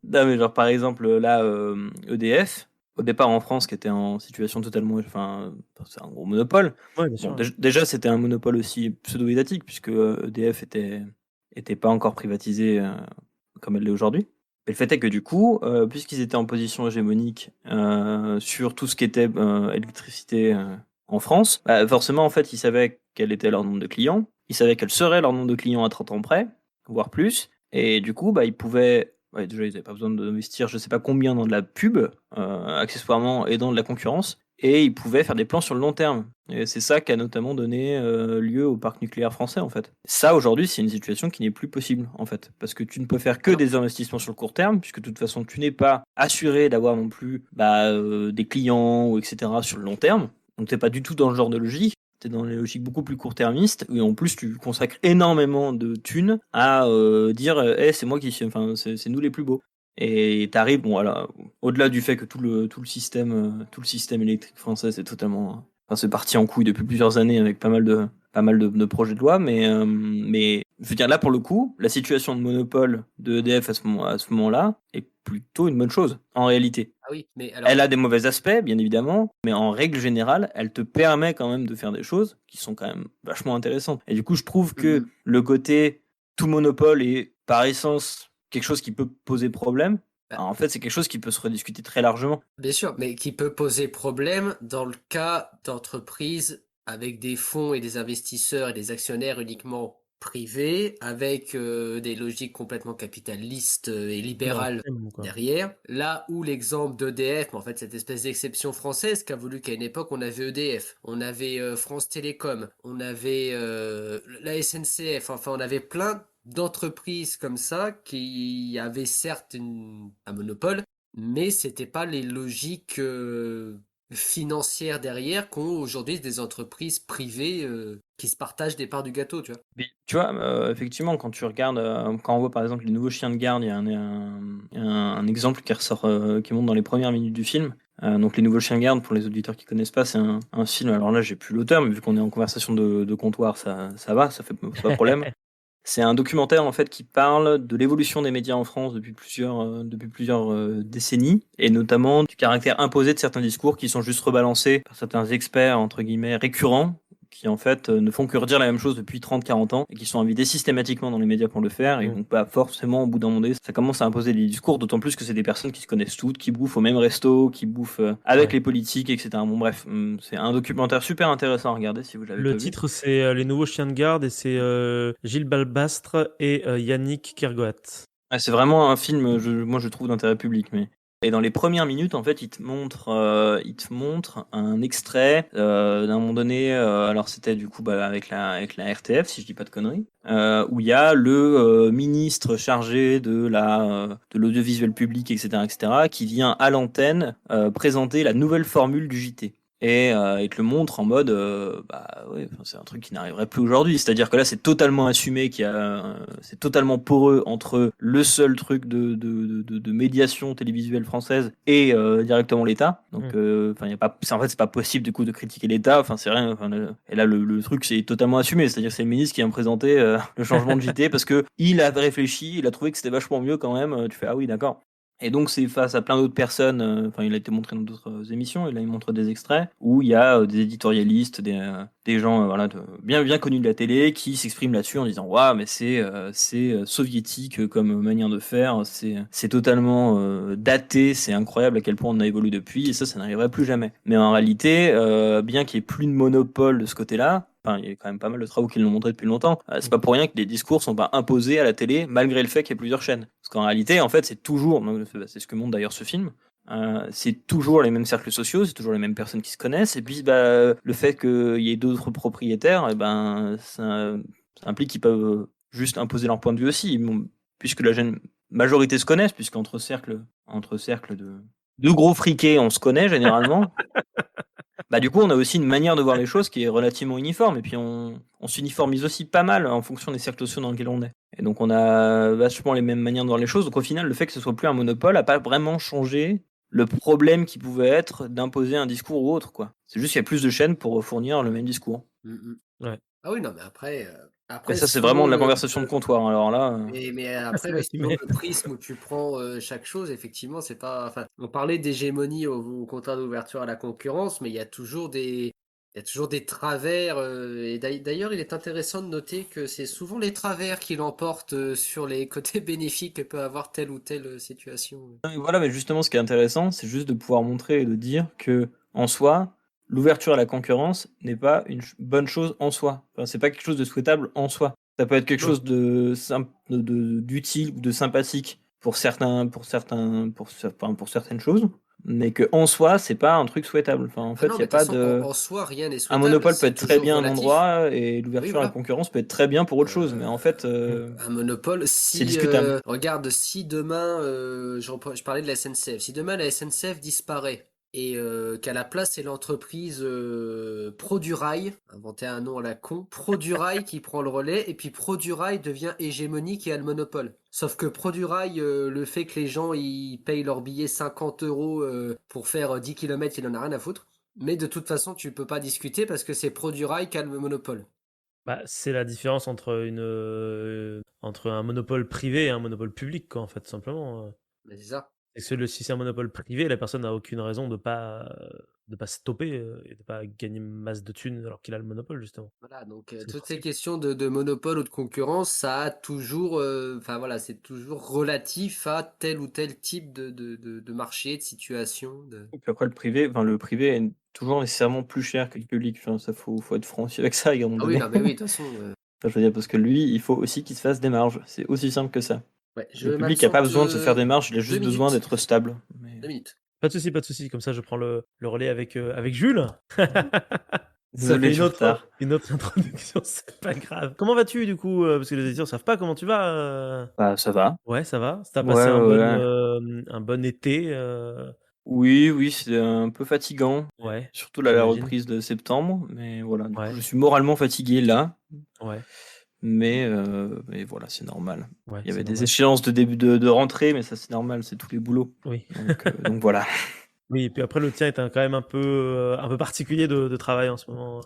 non, mais genre par exemple là, EDF, au départ en France, qui était en situation totalement, enfin, c'est un gros monopole. Ouais, bien Bon, sûr. Ouais. déjà c'était un monopole aussi pseudo-étatique puisque EDF était pas encore privatisé comme elle l'est aujourd'hui. Et le fait est que du coup, puisqu'ils étaient en position hégémonique sur tout ce qui était électricité en France, bah, forcément en fait ils savaient quel était leur nombre de clients, ils savaient quel serait leur nombre de clients à 30 ans près, voire plus, et du coup bah, ils pouvaient, ouais, déjà ils n'avaient pas besoin d'investir je sais pas combien dans de la pub, accessoirement, et dans de la concurrence, et ils pouvaient faire des plans sur le long terme. Et c'est ça qui a notamment donné lieu au parc nucléaire français, en fait. Ça, aujourd'hui, c'est une situation qui n'est plus possible, en fait. Parce que tu ne peux faire que Alors, des investissements sur le court terme, puisque de toute façon, tu n'es pas assuré d'avoir non plus des clients, ou etc. sur le long terme. Donc, tu n'es pas du tout dans le genre de logique. Tu es dans les logiques beaucoup plus court-termistes, et en plus, tu consacres énormément de thunes à dire hey, c'est moi qui suis, enfin, c'est nous les plus beaux. Et t'arrives, bon voilà, au-delà du fait que tout le système électrique français c'est totalement, enfin, c'est parti en couille depuis plusieurs années avec pas mal de projets de loi, mais je veux dire là pour le coup, la situation de monopole de EDF à ce moment-là est plutôt une bonne chose en réalité. ah oui, mais Elle alors, a des mauvais aspects, bien évidemment, mais en règle générale, elle te permet quand même de faire des choses qui sont quand même vachement intéressantes. Et du coup, je trouve que mhm. le côté tout monopole est par essence quelque chose qui peut poser problème. Bah, En fait, c'est quelque chose qui peut se rediscuter très largement. bien sûr, mais qui peut poser problème dans le cas d'entreprises avec des fonds et des investisseurs et des actionnaires uniquement privés, avec des logiques complètement capitalistes et À libérales l'ancienne, quoi. derrière. Là où l'exemple d'EDF, en fait, cette espèce d'exception française qui a voulu qu'à une époque on avait EDF, on avait France Télécom, on avait la SNCF, enfin on avait plein d'entreprises comme ça qui avaient certes un monopole, mais c'était pas les logiques financières derrière qu'ont aujourd'hui des entreprises privées qui se partagent des parts du gâteau, tu vois. Mais tu vois, effectivement, quand tu regardes, quand on voit par exemple les nouveaux chiens de garde, il y a un exemple qui ressort, qui monte dans les premières minutes du film. Donc les nouveaux chiens de garde, pour les auditeurs qui connaissent pas, c'est un film. Alors là, j'ai plus l'auteur, mais vu qu'on est en conversation de comptoir, ça va, c'est pas de problème. C'est un documentaire en fait qui parle de l'évolution des médias en France depuis plusieurs décennies, et notamment du caractère imposé de certains discours qui sont juste rebalancés par certains experts entre guillemets récurrents, qui en fait ne font que redire la même chose depuis 30-40 ans et qui sont invités systématiquement dans les médias pour le faire, et Mm. donc pas forcément au bout d'un moment ça commence à imposer des discours, d'autant plus que c'est des personnes qui se connaissent toutes, qui bouffent au même resto, qui bouffent avec Ouais. les politiques, etc. Bon bref, c'est un documentaire super intéressant à regarder si vous l'avez Le pas vu. titre, c'est Les Nouveaux Chiens de Garde et c'est Gilles Balbastre et Yannick Kergoat. Ouais, c'est vraiment un film, moi je trouve d'intérêt public. Mais et dans les premières minutes, en fait, il te montre un extrait d'un moment donné. Alors c'était du coup avec la RTF, si je dis pas de conneries, où il y a le ministre chargé de l'audiovisuel public, etc., etc., qui vient à l'antenne présenter la nouvelle formule du JT. Et il te le montre en mode, bah ouais, enfin, c'est un truc qui n'arriverait plus aujourd'hui. C'est-à-dire que là, c'est totalement assumé c'est totalement poreux entre le seul truc de médiation télévisuelle française et directement l'État. Donc, Mm. enfin, y a pas, en fait, c'est pas possible du coup de critiquer l'État. Enfin, c'est rien. Enfin, et là, le truc, c'est totalement assumé. C'est-à-dire, c'est le ministre qui vient me présenter le changement de JT parce que il a réfléchi, il a trouvé que c'était vachement mieux quand même. Tu fais ah oui, d'accord. Et donc c'est face à plein d'autres personnes, enfin il a été montré dans d'autres émissions, et là il montre des extraits où il y a des éditorialistes, des gens voilà, bien, bien connus de la télé qui s'expriment là-dessus en disant waouh mais c'est soviétique comme manière de faire, c'est totalement daté, c'est incroyable à quel point on a évolué depuis, et ça n'arriverait plus jamais. Mais en réalité, bien qu'il n'y ait plus de monopole de ce côté-là, enfin, il y a quand même pas mal de travaux qui l'ont montré depuis longtemps. C'est pas pour rien que les discours sont pas imposés à la télé, malgré le fait qu'il y ait plusieurs chaînes. Parce qu'en réalité, en fait, c'est toujours, c'est ce que montre d'ailleurs ce film, c'est toujours les mêmes cercles sociaux, c'est toujours les mêmes personnes qui se connaissent, et puis bah, le fait qu'il y ait d'autres propriétaires, et ben, ça implique qu'ils peuvent juste imposer leur point de vue aussi, puisque la jeune majorité se connaissent, puisqu'entre cercles de gros friqués, on se connaît généralement. Bah, du coup, on a aussi une manière de voir les choses qui est relativement uniforme, et puis on s'uniformise aussi pas mal en fonction des cercles sociaux dans lesquels on est. Et donc, on a vachement les mêmes manières de voir les choses. Donc, au final, le fait que ce soit plus un monopole a pas vraiment changé le problème qui pouvait être d'imposer un discours ou autre, quoi. C'est juste qu'il y a plus de chaînes pour fournir le même discours. Ouais. Ah oui, non, mais après, Mais après ça, c'est vraiment selon de la conversation de comptoir. Alors là, mais après, Ouais, selon mais- le prisme où tu prends chaque chose, effectivement, c'est pas. Enfin, on parlait d'hégémonie au contraire d'ouverture à la concurrence, mais il y a toujours des travers. Et d'ailleurs, il est intéressant de noter que c'est souvent les travers qui l'emportent sur les côtés bénéfiques que peut avoir telle ou telle situation. non, mais voilà, mais justement, ce qui est intéressant, c'est juste de pouvoir montrer et de dire que, en soi, l'ouverture à la concurrence n'est pas une bonne chose en soi. Enfin, c'est pas quelque chose de souhaitable en soi. Ça peut être quelque Non. chose d'utile ou de sympathique pour certaines choses, mais que en soi, c'est pas un truc souhaitable. Enfin, en Ah fait, non, il y mais a de toute pas façon, de. en soi, rien n'est Un souhaitable. monopole peut C'est être très toujours bien à un relatif. endroit et Oui, l'ouverture à la voilà. concurrence peut être très bien pour autre chose, mais en fait, Un monopole, c'est si discutable. regarde, si demain, je parlais de la SNCF, si demain la SNCF disparaît et qu'à la place c'est l'entreprise Produrail, inventer un nom à la con, Produrail qui prend le relais et puis Produrail devient hégémonique et a le monopole. Sauf que Produrail, le fait que les gens ils payent leur billet 50 euros pour faire 10 km, il en a rien à foutre. Mais de toute façon, tu peux pas discuter parce que c'est Produrail qui a le monopole. Bah, c'est la différence entre un monopole privé et un monopole public, quoi, en fait, tout simplement. Mais c'est ça. C'est que si c'est un monopole privé, la personne n'a aucune raison de pas stopper et de pas gagner masse de thunes alors qu'il a le monopole, justement. Voilà, donc C'est le toutes ces principe. questions de monopole ou de concurrence, ça a toujours, enfin voilà, c'est toujours relatif à tel ou tel type de marché, de situation. Et puis après, le privé est toujours nécessairement plus cher que le public. Enfin, ça, faut être franc aussi avec ça, à un moment Ah oui, donné. non, mais oui, de toute façon, Enfin, je veux dire, parce que lui, il faut aussi qu'il se fasse des marges. C'est aussi simple que ça. ouais, je Le public n'a pas m'absente besoin de se faire des marges, il a deux juste besoin minutes. d'être stable. Mais... 2 minutes. Pas de souci, pas de souci. Comme ça, je prends le relais avec Jules. Ça Désolé fait du retard. une autre introduction, c'est pas grave. Comment vas-tu du coup? Parce que les éditeurs savent pas comment tu vas. Bah, ça va. Ouais, ça va. T'as Ouais, passé ouais. un bon été. Oui, oui, c'est un peu fatigant. Ouais, Surtout là, la j'imagine. reprise de septembre. Mais voilà, du coup, Ouais, je suis moralement fatigué là. ouais, Mais voilà, c'est normal. ouais, Il y c'est avait des normal. échéances de début de rentrée, mais ça, c'est normal, c'est tous les boulots. Oui. Donc voilà. Oui, et puis après, le tien est quand même un peu particulier de travail en ce moment.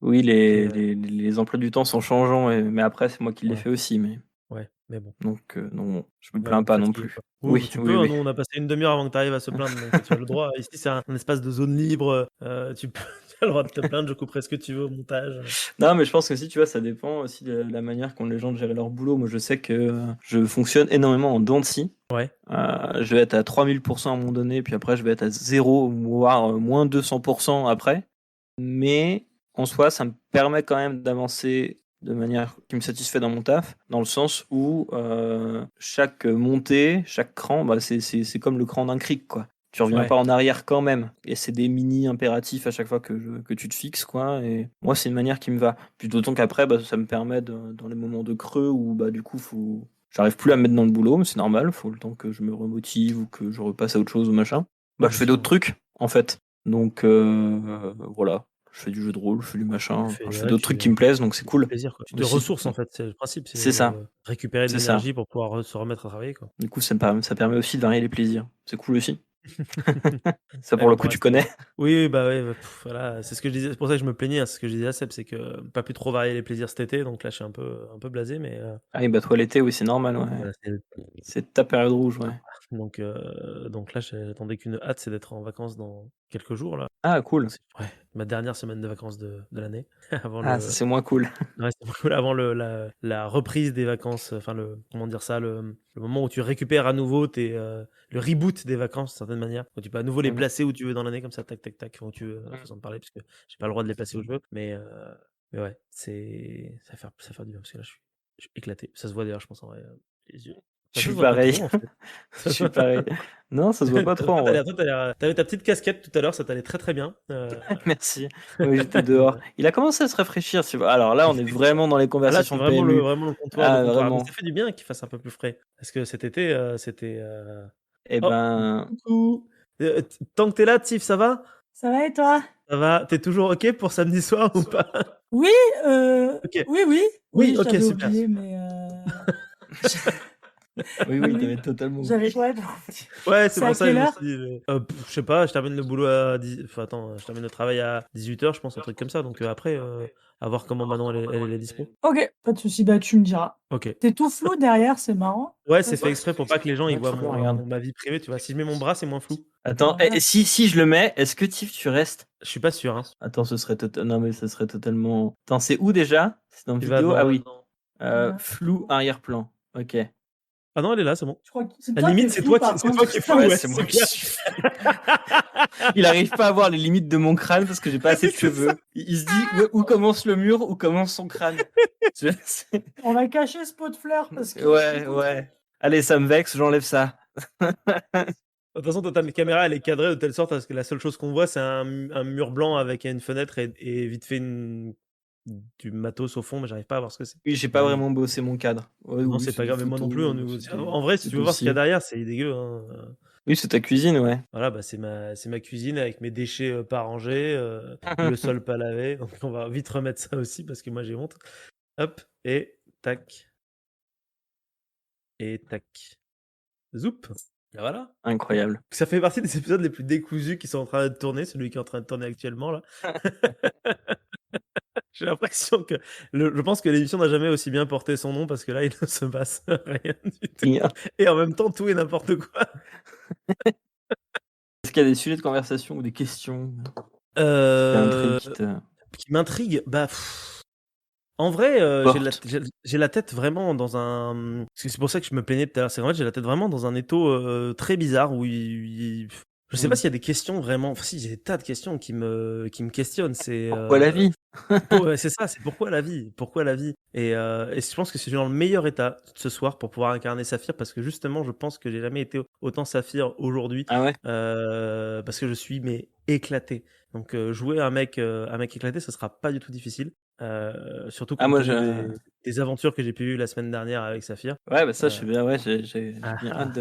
Oui, C'est, les emplois du temps sont changeants, mais après, c'est moi qui l'ai ouais, fait aussi. mais bon, Donc bon, je me tu vas plains pas non fatiguer, plus. quoi. Oui, bah, Oui, tu oui, peux, hein, oui. nous, on a passé une demi-heure avant que tu arrives à se plaindre, donc tu as le droit. Ici, c'est un espace de zone libre. Tu peux, tu as le droit de te plaindre, je couperai ce que tu veux au montage. Non, mais je pense que aussi, tu vois, ça dépend aussi de la manière qu'ont les gens de gérer leur boulot. Moi, je sais que je fonctionne énormément en dents de scie. Ouais, Je vais être à 3000% à un moment donné, puis après, je vais être à 0, voire moins 200% après. Mais en soi, ça me permet quand même d'avancer de manière qui me satisfait dans mon taf, dans le sens où chaque montée, chaque cran, bah, c'est comme le cran d'un cric, quoi. Tu reviens ouais, pas en arrière quand même. Et c'est des mini impératifs à chaque fois que tu te fixes, quoi. Et moi, c'est une manière qui me va. Puis d'autant qu'après, bah, ça me permet, dans les moments de creux où bah, du coup, j'arrive plus à me mettre dans le boulot, mais c'est normal, faut le temps que je me remotive ou que je repasse à autre chose ou machin. ouais, Bah, je bien fais sûr. d'autres trucs, en fait. Donc voilà, je fais du jeu de rôle, je fais du machin, enfin, je fais Ouais, d'autres trucs qui me plaisent, donc c'est tu fais cool plaisir, quoi. Tu te aussi. ressources, en fait, c'est le principe, c'est C'est ça, récupérer de c'est ça. l'énergie pour pouvoir se remettre à travailler, quoi. Du coup, ça permet aussi de varier les plaisirs. C'est cool aussi. Ça, Ouais, pour le bon, coup, voilà, tu connais. oui, bah ouais, voilà, c'est ce que je disais, c'est pour ça que je me plaignais, hein, c'est ce que je disais à Seb, c'est que pas pu trop varier les plaisirs cet été, donc là, je suis un peu blasé, mais Ah oui, bah toi, l'été, oui, c'est normal, ouais. voilà, C'est ta période rouge, ouais. donc là, j'attendais qu'une hâte, c'est d'être en vacances dans quelques jours, là. Ah, cool. Ouais, ma dernière semaine de vacances de l'année, avant Ah, ça, c'est moins cool. ouais, c'est cool, avant la reprise des vacances, enfin comment dire ça, le moment où tu récupères à nouveau le reboot des vacances, d'une certaine manière, où tu peux à nouveau les Mhm. placer où tu veux dans l'année, comme ça, tac, tac, tac, où tu veux, façon de parler, parce que j'ai pas le droit de les placer où je veux, mais ouais, ça va faire du bien, parce que là, je suis éclaté. Ça se voit d'ailleurs, je pense, en vrai, les yeux. Je Enfin, ça suis se voit pas pareil. trop, en fait. Je suis pareil. Non, ça se voit pas trop, en vrai. T'avais ta petite casquette tout à l'heure, ça t'allait très très bien. Merci. Oui, j'étais dehors. Il a commencé à se rafraîchir, tu vois. Alors là, on est vraiment dans les Ah là, c'est conversations vraiment PMU. vraiment le comptoir de Ah, comptoir. Mais vraiment. ça fait du bien qu'il fasse un peu plus frais. Parce que cet été, c'était. Eh Oh, ben, coucou! Tant que t'es là, Tiff, ça va? Ça va et toi? Ça va? T'es toujours OK pour samedi soir ou pas? Oui, OK. oui, Oui, oui, OK, j'avais super. oublié, mais Oui, oui, t'avais totalement j'avais ouais, Ouais, c'est c'est à pour ça que quelle je me heure? suis dit, je sais pas, je termine le boulot à 10 enfin attends, je termine le travail à 18h, je pense, un truc comme ça. Donc après, à voir comment Manon elle est dispo. OK, pas de souci, bah tu me diras. OK. T'es tout flou derrière, c'est marrant. Ouais, c'est fait exprès pour pas que les gens ils Ouais, voient trop bien, regarde. ma vie privée, tu vois. Si je mets mon bras, c'est moins flou. Attends, Voilà. et si je le mets, est-ce que Tiff, tu restes? Je suis pas sûr, hein. Attends, non mais ce serait totalement. Attends, c'est où déjà? C'est dans Tu vas vidéo? Ah dans oui. Ouais. Flou arrière-plan. Ok. Ah non, elle est là, c'est bon. Je crois que c'est La toi qui limite, es c'est flou, toi par qui c'est contre. toi qui es flou, Ouais, ouais, c'est moi c'est qui clair. suis. Il arrive pas à voir les limites de mon crâne parce que j'ai pas assez de cheveux. Il se dit où commence le mur, où commence son crâne. C'est- On va cacher ce pot de fleurs parce que ouais. Allez, ça me vexe, j'enlève ça. De toute façon, toi, ta caméra, elle est cadrée de telle sorte à ce que la seule chose qu'on voit, c'est un mur blanc avec une fenêtre et vite fait du matos au fond, mais j'arrive pas à voir ce que c'est. Oui, j'ai pas vraiment bossé mon cadre. Ouais, Non, oui, c'est pas des grave, mais moi non plus. photos, c'est En vrai, si des tu veux voir ce qu'il y a dossiers. derrière, c'est dégueu, hein. Oui, c'est ta cuisine, ouais. Voilà, bah, c'est ma cuisine avec mes déchets pas rangés, le sol pas lavé. Donc, on va vite remettre ça aussi parce que moi j'ai honte. Hop, et tac. Et tac. Zoup. Et voilà. Incroyable. Ça fait partie des épisodes les plus décousus qui sont en train de tourner, celui qui est en train de tourner actuellement là. J'ai l'impression que je pense que l'émission n'a jamais aussi bien porté son nom parce que là, il ne se passe rien du tout. Rien. Et en même temps, tout et n'importe quoi. Est-ce qu'il y a des sujets de conversation ou des questions qui Euh, t'intriguent, qui te- qui m'intrigue, bah, en vrai, Porte. j'ai la tête vraiment dans un. C'est pour ça que je me plaignais tout à l'heure. C'est qu'en fait, j'ai la tête vraiment dans un étau très bizarre où je sais pas s'il y a des questions vraiment. Enfin, si, j'ai des tas de questions qui me questionnent. C'est Pourquoi la vie? ouais, c'est ça, c'est pourquoi la vie? Pourquoi la vie? Et je pense que je suis dans le meilleur état ce soir pour pouvoir incarner Saphir parce que justement, je pense que j'ai jamais été autant Saphir aujourd'hui Ah ouais? parce que je suis mais éclaté. Donc jouer un mec éclaté, ce sera pas du tout difficile. Surtout Ah, compte moi, tenu des aventures que j'ai pu vivre la semaine dernière avec Saphir. Ouais, bah ça, je sais bien, ouais, j'ai bien hâte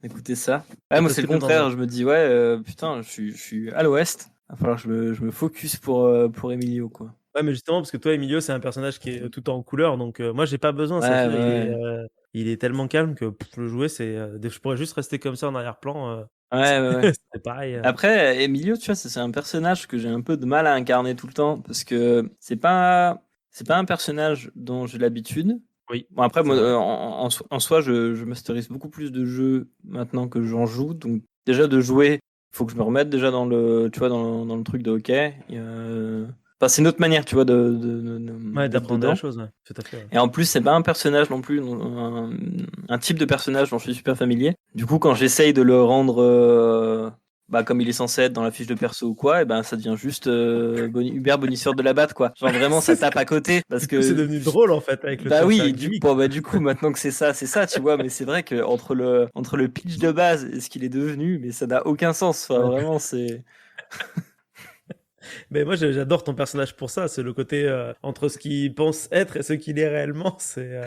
d'écouter ça. Ouais, moi, Parce c'est que le t'es dans contraire. Je me dis, ouais, putain, je suis à l'ouest. Il va falloir que je me focus pour Emilio, quoi. Ouais, mais justement, parce que toi, Emilio, c'est un personnage qui est tout en couleur, donc moi, j'ai pas besoin. Ouais, Saphir, ouais. il est tellement calme que le jouer, je pourrais juste rester comme ça en arrière-plan. Ouais. C'est pareil. Après, Emilio, tu vois, c'est un personnage que j'ai un peu de mal à incarner tout le temps parce que c'est pas un personnage dont j'ai l'habitude. Oui. Bon, après, c'est moi, vrai. en soi, je masterise beaucoup plus de jeux maintenant que j'en joue. Donc, déjà, de jouer, il faut que je me remette déjà dans le, tu vois, dans le truc de hockey. Enfin, c'est une autre manière, tu vois, Ouais, d'être d'apprendre la dedans. chose, ouais, tout à fait. Ouais. Et en plus, c'est pas un personnage non plus, un type de personnage dont je suis super familier. Du coup, quand j'essaye de le rendre comme il est censé être dans la fiche de perso ou quoi, et ben ça devient juste Hubert bonisseur de la batte, quoi. Genre vraiment, ça tape à côté parce Du coup, c'est que. devenu drôle en fait avec le Bah temps. C'est oui, un et gimmick. du coup, maintenant que c'est ça, tu vois. Mais c'est vrai que entre le pitch de base et ce qu'il est devenu, mais ça n'a aucun sens. Enfin, Ouais. vraiment, c'est. Mais moi, j'adore ton personnage pour ça. C'est le côté entre ce qu'il pense être et ce qu'il est réellement. C'est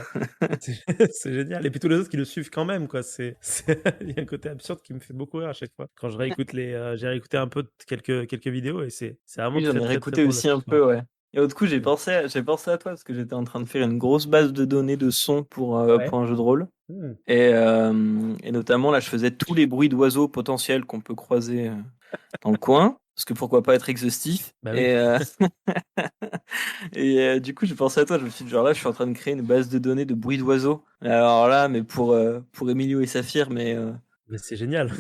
génial. Et puis tous les autres qui le suivent quand même, quoi. Il y a un côté absurde qui me fait beaucoup rire à chaque fois. Quand je réécoute j'ai réécouté un peu quelques vidéos et c'est vraiment Oui, j'en très, ai très, très réécouté drôle à aussi un chaque fois. peu, ouais. Et autre coup, j'ai pensé à toi parce que j'étais en train de faire une grosse base de données de sons pour Ouais. un jeu de rôle. Hmm. Et notamment, là, je faisais tous les bruits d'oiseaux potentiels qu'on peut croiser dans le coin. Parce que pourquoi pas être exhaustif. Bah oui. Et du coup, j'ai pensé à toi. Je me suis dit, genre là, je suis en train de créer une base de données de bruits d'oiseaux. Alors là, mais pour Emilio et Saphir, mais C'est génial.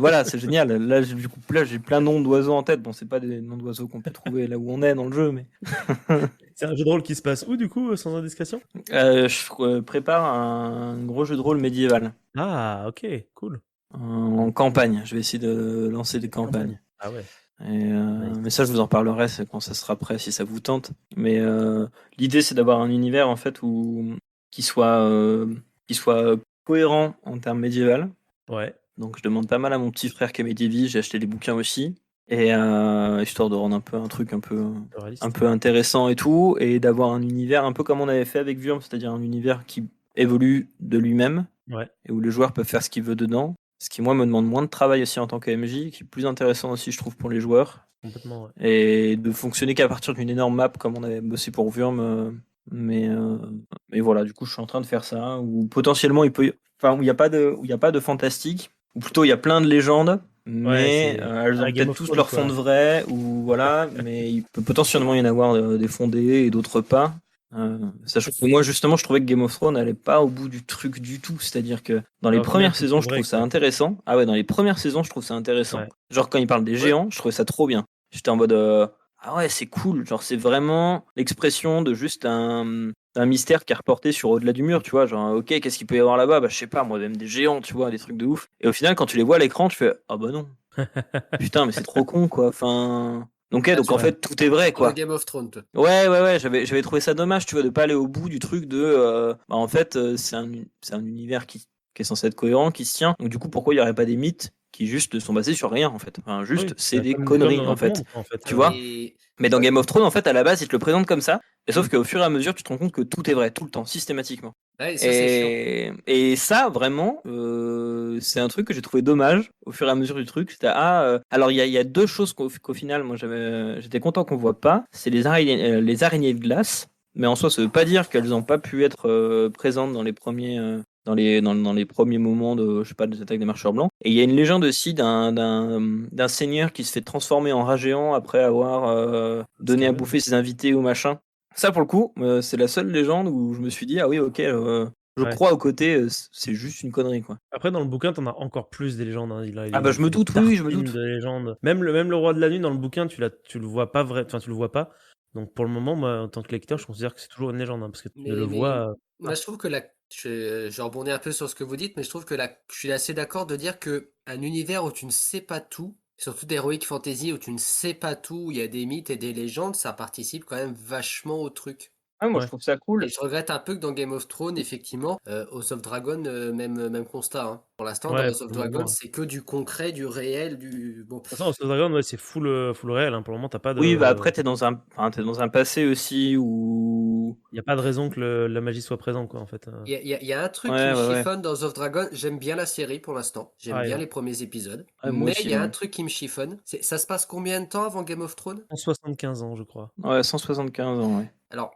voilà, c'est génial. Là, du coup, là, j'ai plein de noms d'oiseaux en tête. Bon, c'est pas des noms d'oiseaux qu'on peut trouver là où on est dans le jeu, mais C'est un jeu de rôle qui se passe où, du coup, sans indiscrétion? je prépare un gros jeu de rôle médiéval Ah, ok, cool. en campagne. Je vais essayer de lancer des campagnes. Ah ouais. Mais ça, je vous en parlerai c'est quand ça sera prêt, si ça vous tente. Mais l'idée, c'est d'avoir un univers en fait qui soit cohérent en termes médiéval. Ouais. Donc, je demande pas mal à mon petit frère qui est médiéviste. J'ai acheté des bouquins aussi, et histoire de rendre un truc un peu intéressant et tout, et d'avoir un univers un peu comme on avait fait avec Wurm, c'est-à-dire un univers qui évolue de lui-même, Ouais. et où le joueur peut faire ce qu'il veut dedans. Ce qui, moi, me demande moins de travail aussi en tant qu'AMJ, qui est plus intéressant aussi, je trouve, pour les joueurs. Complètement, ouais. et de fonctionner qu'à partir d'une énorme map comme on avait bossé pour Wurm. Mais, mais voilà, du coup, je suis en train de faire ça. Ou potentiellement, où il n'y a pas de fantastique. Ou plutôt, il y a plein de légendes, Ouais, mais elles ont Game peut-être of tous Thrones, leur fond quoi. de vrai. Ou voilà, mais il peut potentiellement y en avoir des fondés et d'autres pas. Sachant que moi, justement, je trouvais que Game of Thrones n'allait pas au bout du truc du tout. C'est-à-dire que dans les Alors, au final, premières c'est saisons, trop je vrai, trouve ça quoi. intéressant. Ah ouais, dans les premières saisons, je trouve ça intéressant. Ouais. Genre, quand ils parlent des Ouais. géants, je trouvais ça trop bien. J'étais en mode ah ouais, c'est cool. Genre, c'est vraiment l'expression de juste un mystère qui est reporté sur au-delà du mur, tu vois. Genre, ok, qu'est-ce qu'il peut y avoir là-bas? Bah, je sais pas, moi, même des géants, tu vois, des trucs de ouf. Et au final, quand tu les vois à l'écran, tu fais, ah bah non. Putain, mais c'est trop con, quoi. Enfin. Donc, Là, donc en Ouais. fait, tout est vrai, dans quoi. Game of Thrones, toi. Ouais, j'avais trouvé ça dommage, tu vois, de pas aller au bout du truc de. Bah, en fait, c'est un univers qui est censé être cohérent, qui se tient. Donc, du coup, pourquoi il y aurait pas des mythes qui juste ne sont basés sur rien, en fait? Enfin, juste, Oui, c'est des comme conneries, dans en notre fait. monde, quoi, en fait. Tu vois? Et Mais dans ouais, Game of Thrones, en fait, à la base, ils te le présentent comme ça. Et sauf Mm. qu'au fur et à mesure, tu te rends compte que tout est vrai, tout le temps, systématiquement. ouais, ça c'est chiant. Et ça, vraiment, c'est un truc que j'ai trouvé dommage au fur et à mesure du truc. C'était, alors, il y a deux choses qu'au final, moi, j'étais content qu'on voit pas. C'est les araignées de glace. Mais en soi, ça veut pas dire qu'elles n'ont pas pu être présentes dans les premiers. Dans les premiers moments de, je sais pas, des attaques des marcheurs blancs. Et il y a une légende aussi d'un seigneur qui se fait transformer en rat géant après avoir donné à Skyrim. bouffer ses invités ou machin. Ça, pour le coup, c'est la seule légende où je me suis dit, ah oui, ok, je Ouais. crois au côté, c'est juste une connerie, quoi. Après, dans le bouquin, t'en as encore plus des légendes, hein. Ah bah, Il je me fait des doute, oui, je me tartines doute. de légendes. Même le roi de la nuit dans le bouquin, tu le vois pas vrai, enfin, tu le vois pas. Donc, pour le moment, moi, en tant que lecteur, je considère que c'est toujours une légende, hein, parce que tu ne le Mais vois moi, pas. je trouve que je rebondis un peu sur ce que vous dites, mais je trouve que je suis assez d'accord de dire que un univers où tu ne sais pas tout, surtout d'Heroic Fantasy où tu ne sais pas tout, où il y a des mythes et des légendes, ça participe quand même vachement au truc. Ah, moi, je Ouais. trouve ça cool. Et je regrette un peu que dans Game of Thrones, effectivement, House of Dragon, même constat, hein. Pour l'instant, dans Ouais, House of pour le Dragon, moment, ouais. c'est que du concret, du réel, du bon. De toute façon, House of Dragon, ouais, c'est full réel, hein. Pour le moment, t'as pas Oui, bah de. après, t'es dans un passé aussi où. Il n'y a pas de raison que la magie soit présente, quoi, en fait. Il y a un truc qui Ouais, me ouais, ouais. chiffonne dans House of Dragon. J'aime bien la série pour l'instant. J'aime Pareil, bien ouais. les premiers épisodes. Ouais, moi Mais il aussi, y a un ouais. truc qui me chiffonne. Ça se passe combien de temps avant Game of Thrones? 175 ans, je crois. Ouais, 175 ans, ouais. Alors,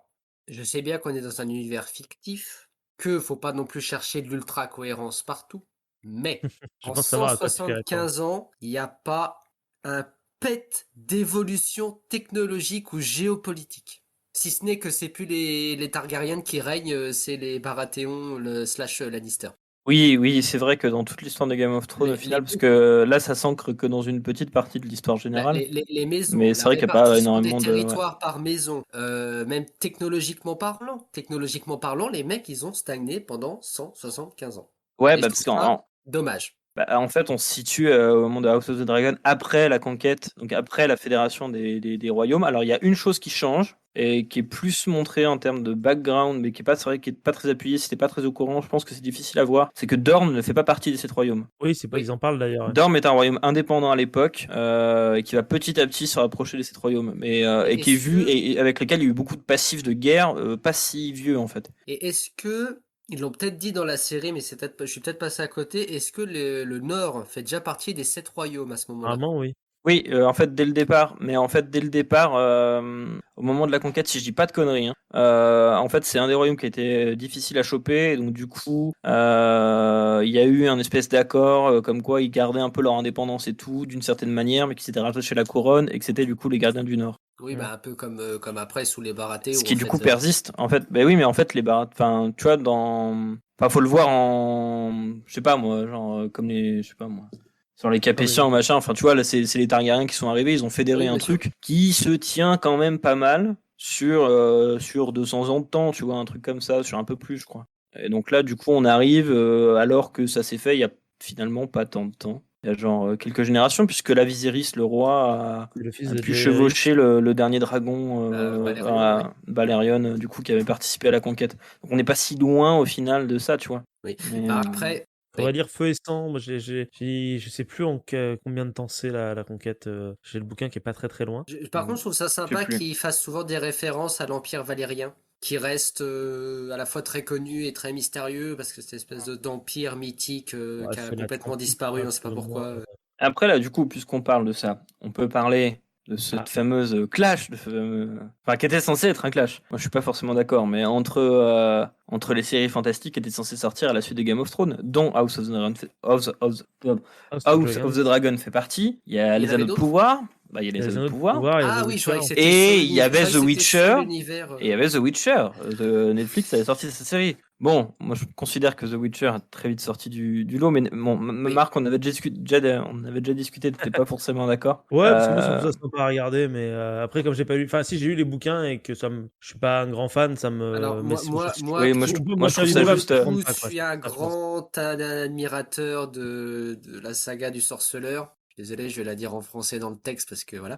je sais bien qu'on est dans un univers fictif, que faut pas non plus chercher de l'ultra cohérence partout. Mais Je en pense savoir à quoi tu fais référence. 175 ans, il n'y a pas un pet d'évolution technologique ou géopolitique. Si ce n'est que c'est plus les Targaryens qui règnent, c'est les Baratheons slash Lannister. Oui, c'est vrai que dans toute l'histoire de Game of Thrones, au final, parce que là, ça s'ancre que dans une petite partie de l'histoire Bah, générale. les maisons, Mais c'est la vrai qu'il n'y a pas répartition des énormément de. Ouais, territoires par maison, même technologiquement parlant, les mecs, ils ont stagné pendant 175 ans. ouais, Et je bah, trouve parce ça qu'en dommage. bah, en fait, on se situe au moment de House of the Dragon après la conquête, donc après la fédération des royaumes. Alors, il y a une chose qui change et qui est plus montrée en termes de background, mais qui est pas, c'est vrai, qui est pas très appuyée. Si t'es pas très au courant, je pense que c'est difficile à voir. C'est que Dorne ne fait pas partie de ces royaumes. Oui, c'est pas, Oui. ils en parlent d'ailleurs, ouais. Dorne est un royaume indépendant à l'époque et qui va petit à petit se rapprocher de ces royaumes, et Et qui est est-ce vu que, et avec lequel il y a eu beaucoup de passifs de guerre, pas si vieux en fait. et est-ce que, ils l'ont peut-être dit dans la série, mais je suis peut-être passé à côté, est-ce que le Nord fait déjà partie des 7 royaumes à ce moment-là? Normalement, oui. Oui, en fait, dès le départ. Mais en fait, dès le départ, au moment de la conquête, si je dis pas de conneries, hein, en fait, c'est un des royaumes qui a été difficile à choper. Et donc, du coup, il y a eu un espèce d'accord, comme quoi ils gardaient un peu leur indépendance et tout, d'une certaine manière, mais qui s'étaient rattachés à la couronne et que c'était du coup les gardiens du Nord. Oui, Mm. bah un peu comme après sous les Baratheons Ce où qui en du coup fait, persiste, en fait. Ben oui, mais en fait, les barats, enfin, tu vois, enfin, faut le voir en, je sais pas moi, genre comme les, je sais pas moi. Sur les Non, mais Capétiens ou machin, enfin tu vois, là c'est les Targaryens qui sont arrivés, ils ont fédéré oui, un bien sûr. truc qui se tient quand même pas mal sur 200 ans de temps, tu vois, un truc comme ça, sur un peu plus, je crois. Et donc là, du coup, on arrive alors que ça s'est fait il y a finalement pas tant de temps. Il y a genre quelques générations, puisque la Viserys, le roi, c'est le fils a de pu Jaehaerys. chevaucher le dernier dragon, Valérion, ouais. Balerion, du coup, qui avait participé à la conquête. Donc on n'est pas si loin au final de ça, tu vois. Oui. Mais, Bah, après, Faudrait oui. lire Feu et Sang. Moi, je sais plus combien de temps c'est la conquête. J'ai le bouquin qui est pas très loin. Par contre, je trouve ça je sais sympa plus. qu'ils fassent souvent des références à l'Empire valérien, qui reste à la fois très connu et très mystérieux, parce que cette espèce d'empire mythique Ouais, qui a c'est complètement l'Atlantique, disparu, quoi, on ne sait pas plus ou moins. pourquoi. Après, là, du coup, puisqu'on parle de ça, on peut parler de cette fameuse clash, enfin qui était censé être un clash. Moi je suis pas forcément d'accord, mais entre les séries fantastiques qui étaient censées sortir à la suite de Game of Thrones, dont House of the Dragon fait partie. Il y a les Anneaux de Pouvoir. Bah, il y a les Anneaux de Pouvoir. Ah oui, je croyais que c'était et il y avait The Witcher. Et il y avait The Witcher. Netflix avait sorti cette série. Bon, moi je considère que The Witcher a très vite sorti du lot, mais bon, Marc, on avait déjà discuté, t'étais pas forcément d'accord. Ouais, parce que moi, c'est sympa à regarder, mais après, comme j'ai pas lu, enfin, si j'ai lu les bouquins et que je suis pas un grand fan, ça me. Alors, moi, je trouve ça juste. Je suis un grand admirateur de la saga du Sorceleur. Désolé, je vais la dire en français dans le texte parce que voilà.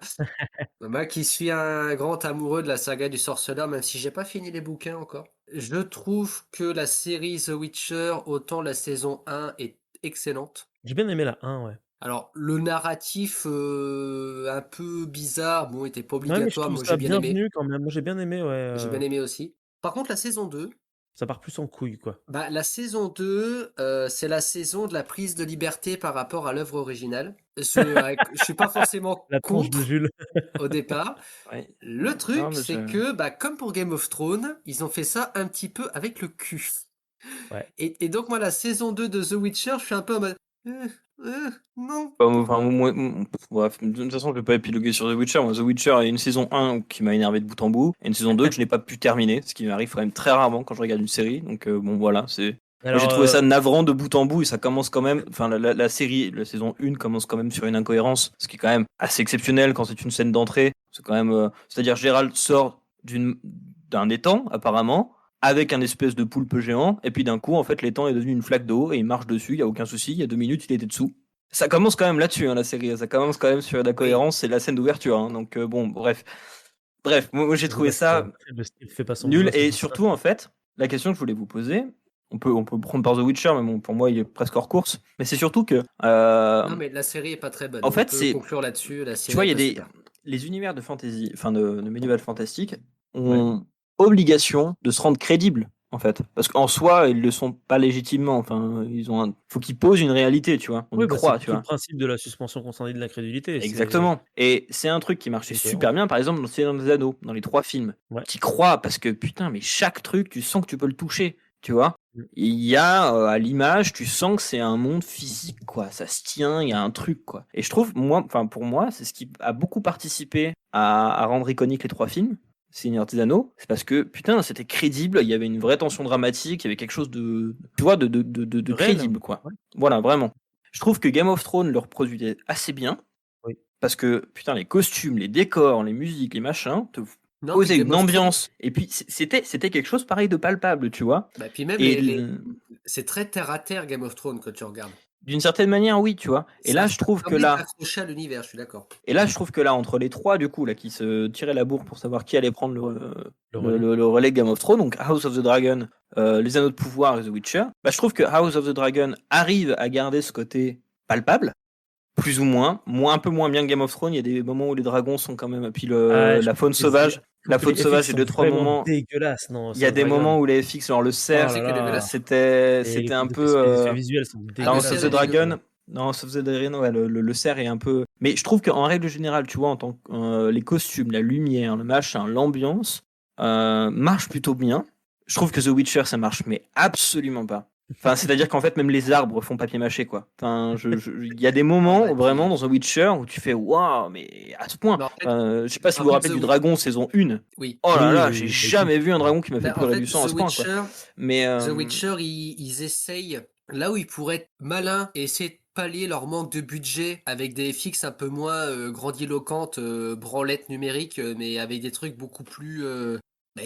Moi qui suis un grand amoureux de la saga du Sorceleur, même si j'ai pas fini les bouquins encore. Je trouve que la série The Witcher, autant la saison 1 est excellente. J'ai bien aimé la 1, ouais. Alors, le narratif un peu bizarre, bon, était pas obligatoire, moi j'ai bien aimé. Quand même. Moi j'ai bien aimé, ouais. J'ai bien aimé aussi. Par contre, la saison 2, ça part plus en couille, quoi. Bah, la saison 2, c'est la saison de la prise de liberté par rapport à l'œuvre originale. Je suis pas forcément la tronche de Jules au départ. Ouais. Le truc, c'est que, bah, comme pour Game of Thrones, ils ont fait ça un petit peu avec le cul. Ouais. Et donc, moi, la saison 2 de The Witcher, je suis un peu en mode... non. Bref, de toute façon, je vais pas épiloguer sur The Witcher. Moi, The Witcher a une saison 1 qui m'a énervé de bout en bout, et une saison 2 que je n'ai pas pu terminer, ce qui m'arrive quand même très rarement quand je regarde une série. Donc bon, voilà, c'est. Alors, j'ai trouvé ça navrant de bout en bout, et ça commence quand même. Enfin, la série, la saison 1 commence quand même sur une incohérence, ce qui est quand même assez exceptionnel quand c'est une scène d'entrée. C'est quand même, c'est-à-dire Gérald sort d'un étang apparemment, avec un espèce de poulpe géant, et puis d'un coup, en fait, l'étang est devenu une flaque d'eau, et il marche dessus, il n'y a aucun souci, il y a 2 minutes, il était dessous. Ça commence quand même là-dessus, hein, la série, ça commence quand même sur la cohérence, c'est la scène d'ouverture, hein, donc bon, bref, moi j'ai trouvé ça nul, et surtout, en fait, la question que je voulais vous poser, on peut prendre par The Witcher, mais bon, pour moi, il est presque hors course, mais c'est surtout que... Non, mais la série est pas très bonne, en fait, on peut conclure là-dessus, la série tu vois, il y a les univers de fantasy, enfin de médiéval fantastique, ont obligation de se rendre crédibles, en fait, parce qu'en soi ils le sont pas légitimement, enfin faut qu'ils posent une réalité, tu vois, on y croit, tu vois. C'est le principe de la suspension constantée de l'incrédulité. Exactement. Et c'est un truc qui marchait super bien, par exemple dans Seigneur des Anneaux, dans les 3 films. T'y crois parce que putain, mais chaque truc, tu sens que tu peux le toucher, tu vois. Il y a à l'image, tu sens que c'est un monde physique, quoi. Ça se tient, il y a un truc, quoi. Et je trouve, pour moi, c'est ce qui a beaucoup participé à rendre iconique les 3 films. Seigneur des Anneaux, c'est parce que putain, c'était crédible, il y avait une vraie tension dramatique, il y avait quelque chose de, tu vois, de crédible, quoi. Ouais. Voilà, vraiment. Je trouve que Game of Thrones le reproduisait assez bien, parce que putain, les costumes, les décors, les musiques, les machins, te posaient une ambiance. Et puis c'était quelque chose pareil de palpable, tu vois. Bah, puis même c'est très terre à terre Game of Thrones quand tu regardes. D'une certaine manière, oui, tu vois. Et là, je trouve que là. Accroché à l'univers, je suis d'accord. Et là, je trouve que là, entre les 3, du coup, là, qui se tiraient la bourre pour savoir qui allait prendre le relais Game of Thrones, donc House of the Dragon, les Anneaux de Pouvoir et The Witcher, bah, je trouve que House of the Dragon arrive à garder ce côté palpable, plus ou moins, un peu moins bien que Game of Thrones. Il y a des moments où les dragons sont quand même, et puis la faune sauvage. La faute sauvage, et 2-3 moments. Dégueulasse, non. Il y a des moments où les FX, genre le cerf, c'était un peu. Les visuels sont dégueulasses. Dans House of the Dragon. Non, ça faisait rien, ouais, le cerf est un peu. Mais je trouve qu'en règle générale, tu vois, en tant que les costumes, la lumière, le machin, l'ambiance marche plutôt bien. Je trouve que The Witcher, ça marche, mais absolument pas. Enfin, c'est-à-dire qu'en fait, même les arbres font papier mâché, quoi. Enfin, il y a des moments vraiment dans The Witcher où tu fais waouh, mais à ce point. Je sais pas si vous vous rappelez du dragon saison 1. Oui. Oh là là, j'ai jamais vu un dragon qui m'a fait pleurer du sang à ce point, quoi. Mais The Witcher, ils essayent là où ils pourraient être malins et essayer de pallier leur manque de budget avec des FX un peu moins grandiloquentes, branlettes numériques, mais avec des trucs beaucoup plus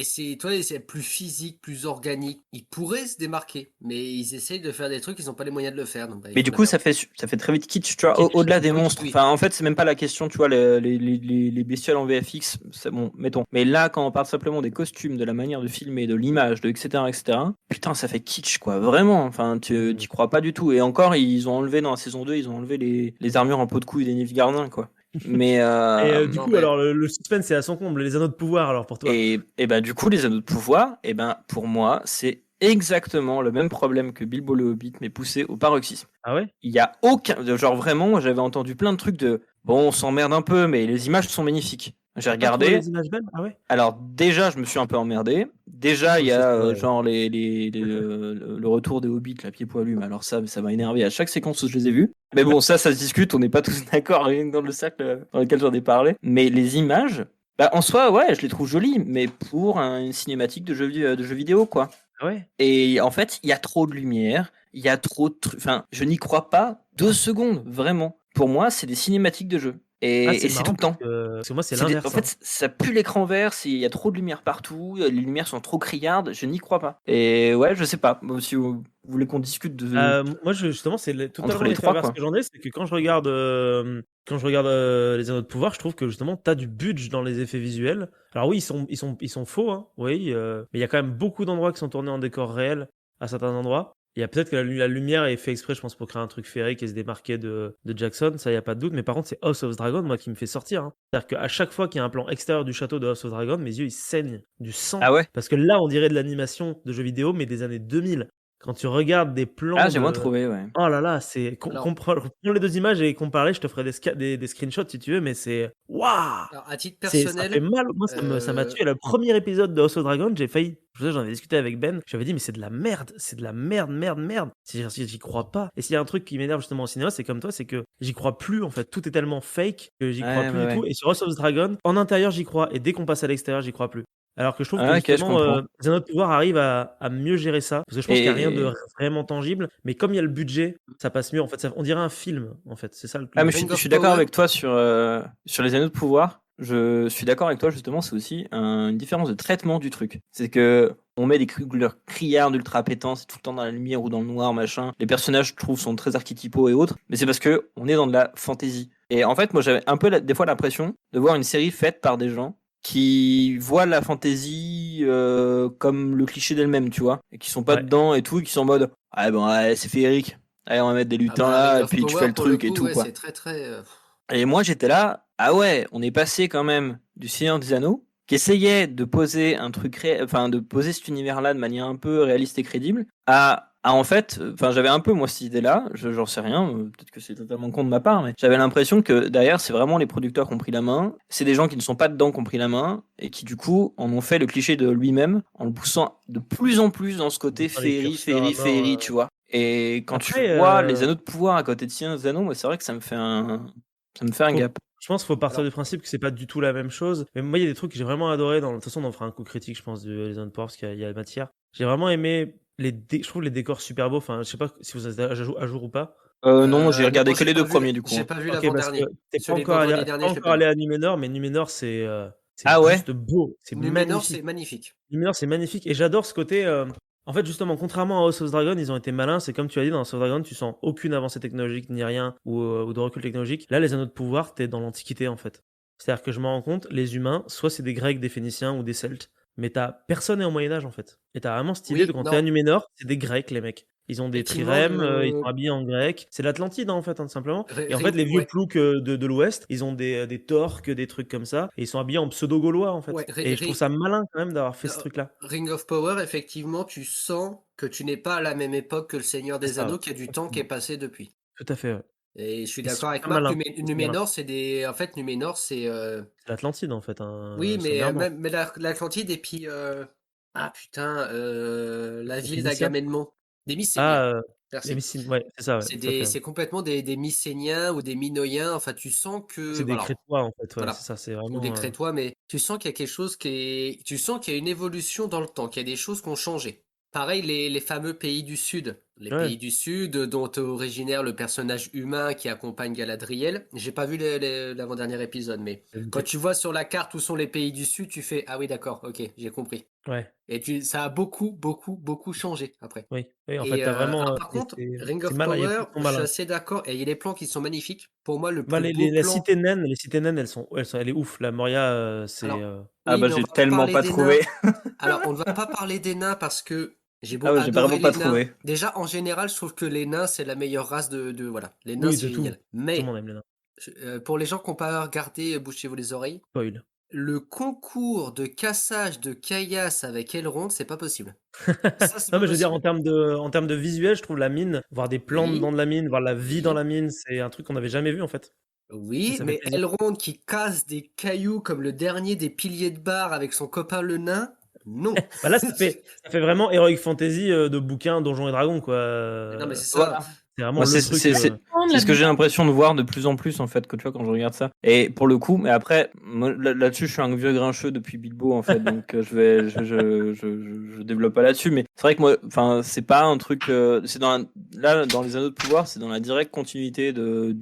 c'est plus physique, plus organique. Ils pourraient se démarquer, mais ils essayent de faire des trucs, ils n'ont pas les moyens de le faire. Donc, mais du coup, ça fait très vite kitsch, tu vois, au-delà des monstres. Oui. Enfin, en fait, c'est même pas la question, tu vois, les bestioles en VFX, c'est bon, mettons. Mais là, quand on parle simplement des costumes, de la manière de filmer, de l'image, etc., putain, ça fait kitsch, quoi, vraiment. Enfin, tu t'y crois pas du tout. Et encore, ils ont enlevé dans la saison 2, ils ont enlevé les armures en peau de couille des Nilfgaardiens, quoi. Mais et du coup, alors le suspense est à son comble. Les Anneaux de Pouvoir, alors pour toi. Et bah du coup, les Anneaux de Pouvoir, et ben pour moi, c'est exactement le même problème que Bilbo le Hobbit, mais poussé au paroxysme. Ah ouais. Il y a aucun, genre vraiment, j'avais entendu plein de trucs de bon, on s'emmerde un peu, mais les images sont magnifiques. J'ai T'as pas trouvé regardé. les images belles? Ah ouais? Alors déjà, je me suis un peu emmerdé. Déjà, il y Oui, ça a c'est vrai. genre le retour des hobbits, la pied poilu. Mais alors ça m'a énervé à chaque séquence où je les ai vus. Mais bon, ça se discute. On n'est pas tous d'accord rien que dans le cercle dans lequel j'en ai parlé. Mais les images, bah, en soi, ouais, je les trouve jolies. Mais pour une cinématique de jeu vidéo, quoi. Ah ouais? Et en fait, il y a trop de lumière. Il y a trop de trucs. Enfin, je n'y crois pas 2 secondes, vraiment. Pour moi, c'est des cinématiques de jeu. Ah, Et c'est c'est tout marrant le temps. parce que moi, c'est En l'inverse, hein. fait, ça pue l'écran vert, il y a trop de lumière partout, les lumières sont trop criardes, je n'y crois pas. Et ouais, je sais pas. Moi, si vous voulez qu'on discute Moi, justement, c'est entre totalement les l'effet trois, inverse quoi. que j'en ai, c'est que quand je regarde les Anneaux de pouvoir, je trouve que justement, t'as du budget dans les effets visuels. Alors oui, ils sont faux, hein, oui, mais il y a quand même beaucoup d'endroits qui sont tournés en décor réel à certains endroits. Il y a peut-être que la lumière est fait exprès, je pense, pour créer un truc féerique et se démarquer de Jackson, ça y a pas de doute. Mais par contre, c'est House of the Dragon, moi, qui me fait sortir, hein. C'est-à-dire qu'à chaque fois qu'il y a un plan extérieur du château de House of the Dragon, mes yeux ils saignent du sang Ah ouais? parce que là, on dirait de l'animation de jeux vidéo, mais des années 2000. Quand tu regardes des Ah, plans j'ai moins de. trouvé, ouais. Oh là là, c'est. Alors, Prends les deux images et comparer, je te ferai des screenshots si tu veux, mais c'est. Waouh! alors, à titre Ça fait personnel, mal. Moi, ça m'a tué. Le premier épisode de House of Dragon, j'ai failli. Je sais, j'en ai discuté avec Ben. Je lui avais dit, mais c'est de la merde. C'est de la merde, merde, merde. J'y crois pas. Et s'il y a un truc qui m'énerve justement au cinéma, c'est comme toi, c'est que j'y crois plus en fait. Tout est tellement fake que j'y crois Ouais, plus ouais, du ouais. tout. Et sur House of the Dragon, en intérieur, j'y crois. Et dès qu'on passe à l'extérieur, j'y crois plus. Alors que je trouve que Ah, ok, je justement, comprends. les Anneaux de pouvoir arrivent à mieux gérer ça. Parce que je pense qu'il n'y a rien de Et vraiment tangible. Mais comme il y a le budget, ça passe mieux. En fait, on dirait un film. En fait, c'est ça ah, mais Ring je of suis d'accord Power, avec toi sur les anneaux de pouvoir. Je suis d'accord avec toi, justement, c'est aussi une différence de traitement du truc. C'est que on met des couleurs criardes, ultra pétantes, c'est tout le temps dans la lumière ou dans le noir, machin. Les personnages, je trouve, sont très archétypaux et autres, mais c'est parce que on est dans de la fantasy. Et en fait, moi, j'avais un peu des fois l'impression de voir une série faite par des gens qui voient la fantasy comme le cliché d'elle-même, tu vois, et qui sont pas Ouais. dedans et tout, et qui sont en mode ah bon, ouais, c'est féerique. Allez, on va mettre des ah lutins bah Ring là, et of puis tu fais Power le pour le truc et coup, tout, ouais, quoi. c'est très très. Et moi, j'étais là, ah ouais, on est passé quand même du Seigneur des Anneaux, qui essayait de poser un truc, enfin, de poser cet univers-là de manière un peu réaliste et crédible, à en fait, enfin, j'avais un peu, moi, cette idée-là, j'en sais rien, peut-être que c'est totalement con de ma part, mais j'avais l'impression que derrière, c'est vraiment les producteurs qui ont pris la main, c'est des gens qui ne sont pas dedans qui ont pris la main, et qui, du coup, en ont fait le cliché de lui-même, en le poussant de plus en plus dans ce côté Dans les féerie, curseurs à féerie, mort. féerie, tu vois. Et quand tu Après, vois les anneaux de pouvoir à côté de Seigneur des Anneaux, moi, c'est vrai que ça me fait un gap. je pense qu'il faut partir Alors, du principe que c'est pas du tout la même chose. Mais moi, il y a des trucs que j'ai vraiment adoré. De toute façon, on en fera un coup critique, je pense, de Les Power parce qu'il y a la matière. J'ai vraiment aimé je trouve les décors super beaux. Enfin, je sais pas si vous êtes à jour ou pas. Non, j'ai regardé non, que les 2 premiers du coup, j'ai hein. pas vu Ok, parce que l'avant-dernier. t'es Sur les vendredis pas derniers, je l'ai encore pas vu. allé à Numénor, mais Numénor, c'est Ah ouais? juste beau. C'est Numénor, magnifique. c'est magnifique. Numénor, c'est magnifique. Et j'adore ce côté. En fait, justement, contrairement à House of the Dragon, ils ont été malins. C'est comme tu as dit, dans House of the Dragon, tu sens aucune avancée technologique ni rien ou de recul technologique. Là, les anneaux de pouvoir, t'es dans l'Antiquité en fait. C'est-à-dire que je me rends compte, les humains, soit c'est des Grecs, des Phéniciens ou des Celtes, mais personne n'est au Moyen-Âge en fait. Et t'as vraiment cette idée de Oui, quand t'es à non, Numénor, c'est des Grecs les mecs. Ils ont des effectivement, trirèmes, ils sont habillés en grec. C'est l'Atlantide en fait, hein, tout simplement. Et en fait, les vieux ouais, ploucs de l'Ouest, ils ont des torques, des trucs comme ça. Et ils sont habillés en pseudo-gaulois en fait. ouais, Et je trouve ça malin quand même d'avoir fait ce truc-là. Ring of Power, effectivement, tu sens que tu n'es pas à la même époque que le Seigneur C'est des ça, ouais. Anneaux, qu'il y a du temps qui est passé depuis. Tout à fait, ouais. Et je suis Et c'est d'accord avec super Marc, malin. C'est super malin. Numénor, c'est des. En fait, Numénor, c'est. C'est l'Atlantide en fait, hein, Oui, mais sommairement. même mais l'Atlantide et puis. Ah putain, la Les ville Phéniciens? d'Agamemnon. Des Mycéniens. Ah, les Merci. Mycéniens, ouais, c'est ça, ouais, tout à fait, ouais. C'est complètement des Mycéniens ou des Minoïens. Enfin, tu sens que. C'est des Voilà. Crétois en fait, ouais, c'est Voilà. ça, c'est Ou des vraiment. Crétois, mais tu sens qu'il y a quelque chose qui est. Tu sens qu'il y a une évolution dans le temps, qu'il y a des choses qui ont changé. Pareil, les fameux pays du Sud. Les Ouais. pays du Sud, dont est originaire le personnage humain qui accompagne Galadriel. J'ai pas vu l'avant-dernier épisode, mais J'ai quand douté. tu vois sur la carte où sont les pays du Sud, tu fais ah oui, d'accord, ok, j'ai compris. Ouais, Et ça a beaucoup, beaucoup, beaucoup changé après. oui, oui, en fait, Et t'as vraiment, alors par contre, Ring c'est of malin, il y a des Power, trucs qui sont je suis malins. assez d'accord. Et il y a des plans qui sont magnifiques. Pour moi, le Bah, plus beau plan. les cités naines, elle est ouf. La Moria, c'est, Alors, Ah oui, bah mais on j'ai va pas tellement parler pas des nains. trouvé. Alors, on ne va pas parler des nains parce que j'ai Ah beau ouais, j'ai adorer vraiment pas les nains. trouvé. Déjà, en général, je trouve que les nains, c'est la meilleure race voilà. Les nains, oui, c'est de tout. génial. Tout le Mais, monde aime les nains. pour les gens qui n'ont pas regardé Bouchez-vous les oreilles, Spoil. le concours de cassage de caillasse avec Elrond, c'est pas possible. Ça, c'est Non, pas mais je veux dire, possible. en termes de visuel, je trouve la mine, voir des plans dedans Oui, de la mine, voir la vie dans oui. la mine, c'est un truc qu'on n'avait jamais vu en fait. Oui, Ça fait mais plaisir. Elrond qui casse des cailloux comme le dernier des piliers de bar avec son copain le nain, non. Bah là, ça fait vraiment Heroic Fantasy de bouquin Donjons et Dragons, quoi. Non, mais c'est ça. Voilà. C'est vraiment Moi, le truc. c'est ce que j'ai l'impression de voir de plus en plus, en fait, que tu vois, quand je regarde ça. Et pour le coup, mais après, moi, là-dessus, je suis un vieux grincheux depuis Bilbo, en fait, donc je développe pas là-dessus. Mais c'est vrai que moi, enfin, c'est pas un truc. C'est là, dans les Anneaux de pouvoir, c'est dans la directe continuité des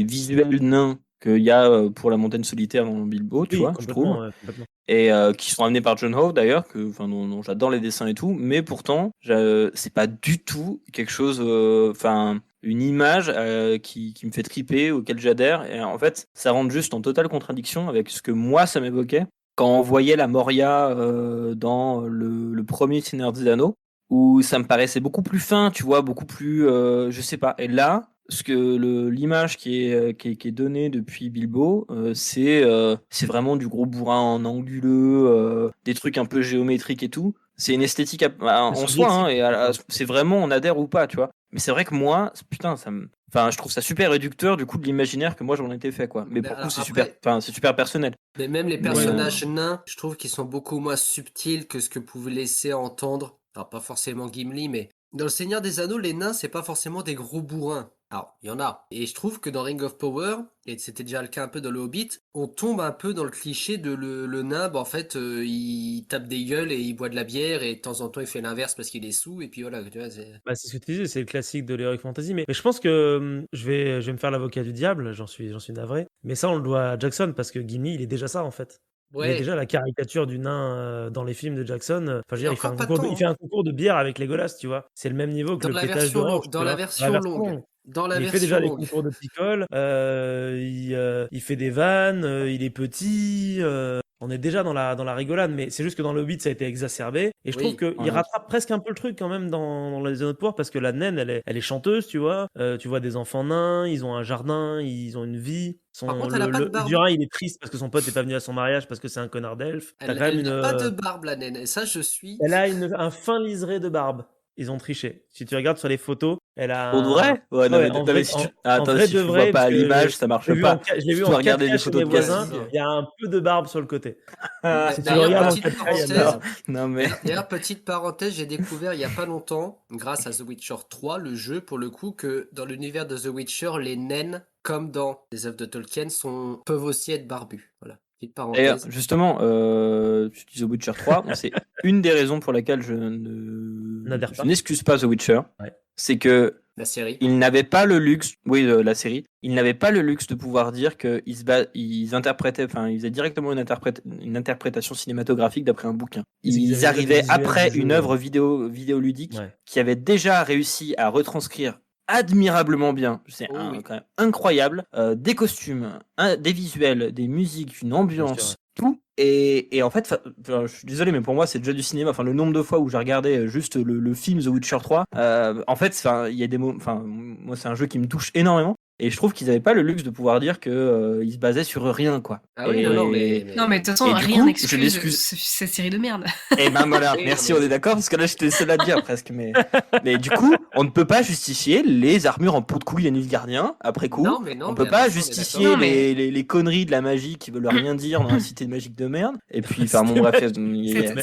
visuels nains qu'il y a pour la montagne solitaire dans Bilbo, tu Oui, vois, je trouve. complètement, ouais, complètement. Et qui sont amenés par John Howe d'ailleurs, dont j'adore les dessins et tout, mais pourtant c'est pas du tout quelque chose, enfin une image qui me fait triper, auquel j'adhère, et en fait ça rentre juste en totale contradiction avec ce que moi ça m'évoquait quand on voyait la Moria dans le premier Seigneur des Anneaux, où ça me paraissait beaucoup plus fin, tu vois, beaucoup plus, je sais pas, et là l'image qui est donnée depuis Bilbo, c'est vraiment du gros bourrin en anguleux, des trucs un peu géométriques et tout. C'est une esthétique en soi, hein, et c'est vraiment on adhère ou pas, tu vois. Mais c'est vrai que moi, putain, enfin, je trouve ça super réducteur du coup de l'imaginaire que moi j'en étais fait, quoi. Mais Mais pour le alors coup, c'est super personnel. mais même les Mais, personnages nains, je trouve qu'ils sont beaucoup moins subtils que ce que pouvait laisser entendre, alors pas forcément Gimli, mais dans le Seigneur des Anneaux, les nains, c'est pas forcément des gros bourrins. Alors, il y en a. Et je trouve que dans Ring of Power, et c'était déjà le cas un peu dans le Hobbit, on tombe un peu dans le cliché de le nain, bah, en fait, il tape des gueules et il boit de la bière, et de temps en temps, il fait l'inverse parce qu'il est sous, et puis voilà, tu vois, Bah, c'est ce que tu disais, c'est le classique de l'Heroic Fantasy. Mais je pense que je vais me faire l'avocat du diable, j'en suis navré. Mais ça, on le doit à Jackson parce que Gimli, il est déjà ça en fait. Il est Ouais. déjà la caricature du nain dans les films de Jackson. Enfin, je veux Et dire, encore pas tant, il hein. fait un concours de bière avec Legolas, tu vois. C'est le même niveau que Dans le la pétage de version roche, longue, tu dans la vois. Dans la version version longue, longue. dans la Mais il fait déjà version les longue. concours de picole, il fait des vannes, il est petit. On est déjà dans la rigolade, mais c'est juste que dans le Hobbit, ça a été exacerbé. Et je trouve Oui. qu'il Ouais. rattrape presque un peu le truc quand même dans les Anneaux de pouvoir, parce que la naine, elle est chanteuse, tu vois. Tu vois des enfants nains, ils ont un jardin, ils ont une vie. Par contre, elle a pas de barbe. Durin, il est triste parce que son pote n'est pas venu à son mariage parce que c'est un connard d'elfe. T'as Elle, quand même elle n'a pas de barbe, la naine. Et ça, je suis. elle a un fin liseré de barbe. Ils ont triché. Si tu regardes sur les photos, elle a Pour de un. vrai? Ouais, Ah non, ouais, mais, non, mais si tu... en Attends, vrai si de tu vois vrai, pas parce à que l'image, ça marche pas. je l'ai Si vu tu en regarder 4K des chez photos mes de voisins. Gasly. Il y a un peu de barbe sur le côté. Si tu le D'ailleurs, regardes en petite 4K, il y a de la parenthèse. barbe. Non, mais. D'ailleurs, petite parenthèse, j'ai découvert il y a pas longtemps, grâce à The Witcher 3, le jeu, pour le coup, que dans l'univers de The Witcher, les naines, comme dans les œuvres de Tolkien, peuvent aussi être barbus. Voilà. Petite D'ailleurs, parenthèse. justement, tu dis The Witcher 3, moi, c'est une des raisons pour laquelle N'adhère je pas. n'excuse pas The Witcher. Ouais. C'est que La série. ils n'avaient pas le luxe, oui, la série, ils n'avaient pas le luxe de pouvoir dire ils interprétaient, enfin, ils faisaient directement une interprétation cinématographique d'après un bouquin. Ils Ils avaient déjà des arrivaient visuels après du jeu, une œuvre vidéoludique Ouais. qui avait déjà réussi à retranscrire admirablement bien, c'est Oh oui. quand même incroyable, des costumes, des visuels, des musiques, une Bien sûr, ambiance, ouais. tout. Et en fait, je suis désolé, mais pour moi, c'est déjà du cinéma. Enfin, le nombre de fois où j'ai regardé juste le film The Witcher 3, en fait, il y a des mots. Enfin, moi, c'est un jeu qui me touche énormément. Et je trouve qu'ils n'avaient pas le luxe de pouvoir dire que ils se basaient sur rien, quoi. Ah oui, non, mais. Non, mais de toute façon, Et du rien coup, n'excuse je l'excuse. cette série de merde. Et ben voilà, Oui, merci, non, mais- on est d'accord, parce que là, j'étais le seul à le dire presque. Mais du coup, on ne peut pas justifier les armures en peau de couille à Nilfgaardien, après coup. Non, mais non, On mais peut pas attention, on est justifier d'accord. Non, mais- les conneries de la magie qui veulent rien dire dans la cité magique de merde. Et puis, enfin, bon, bref,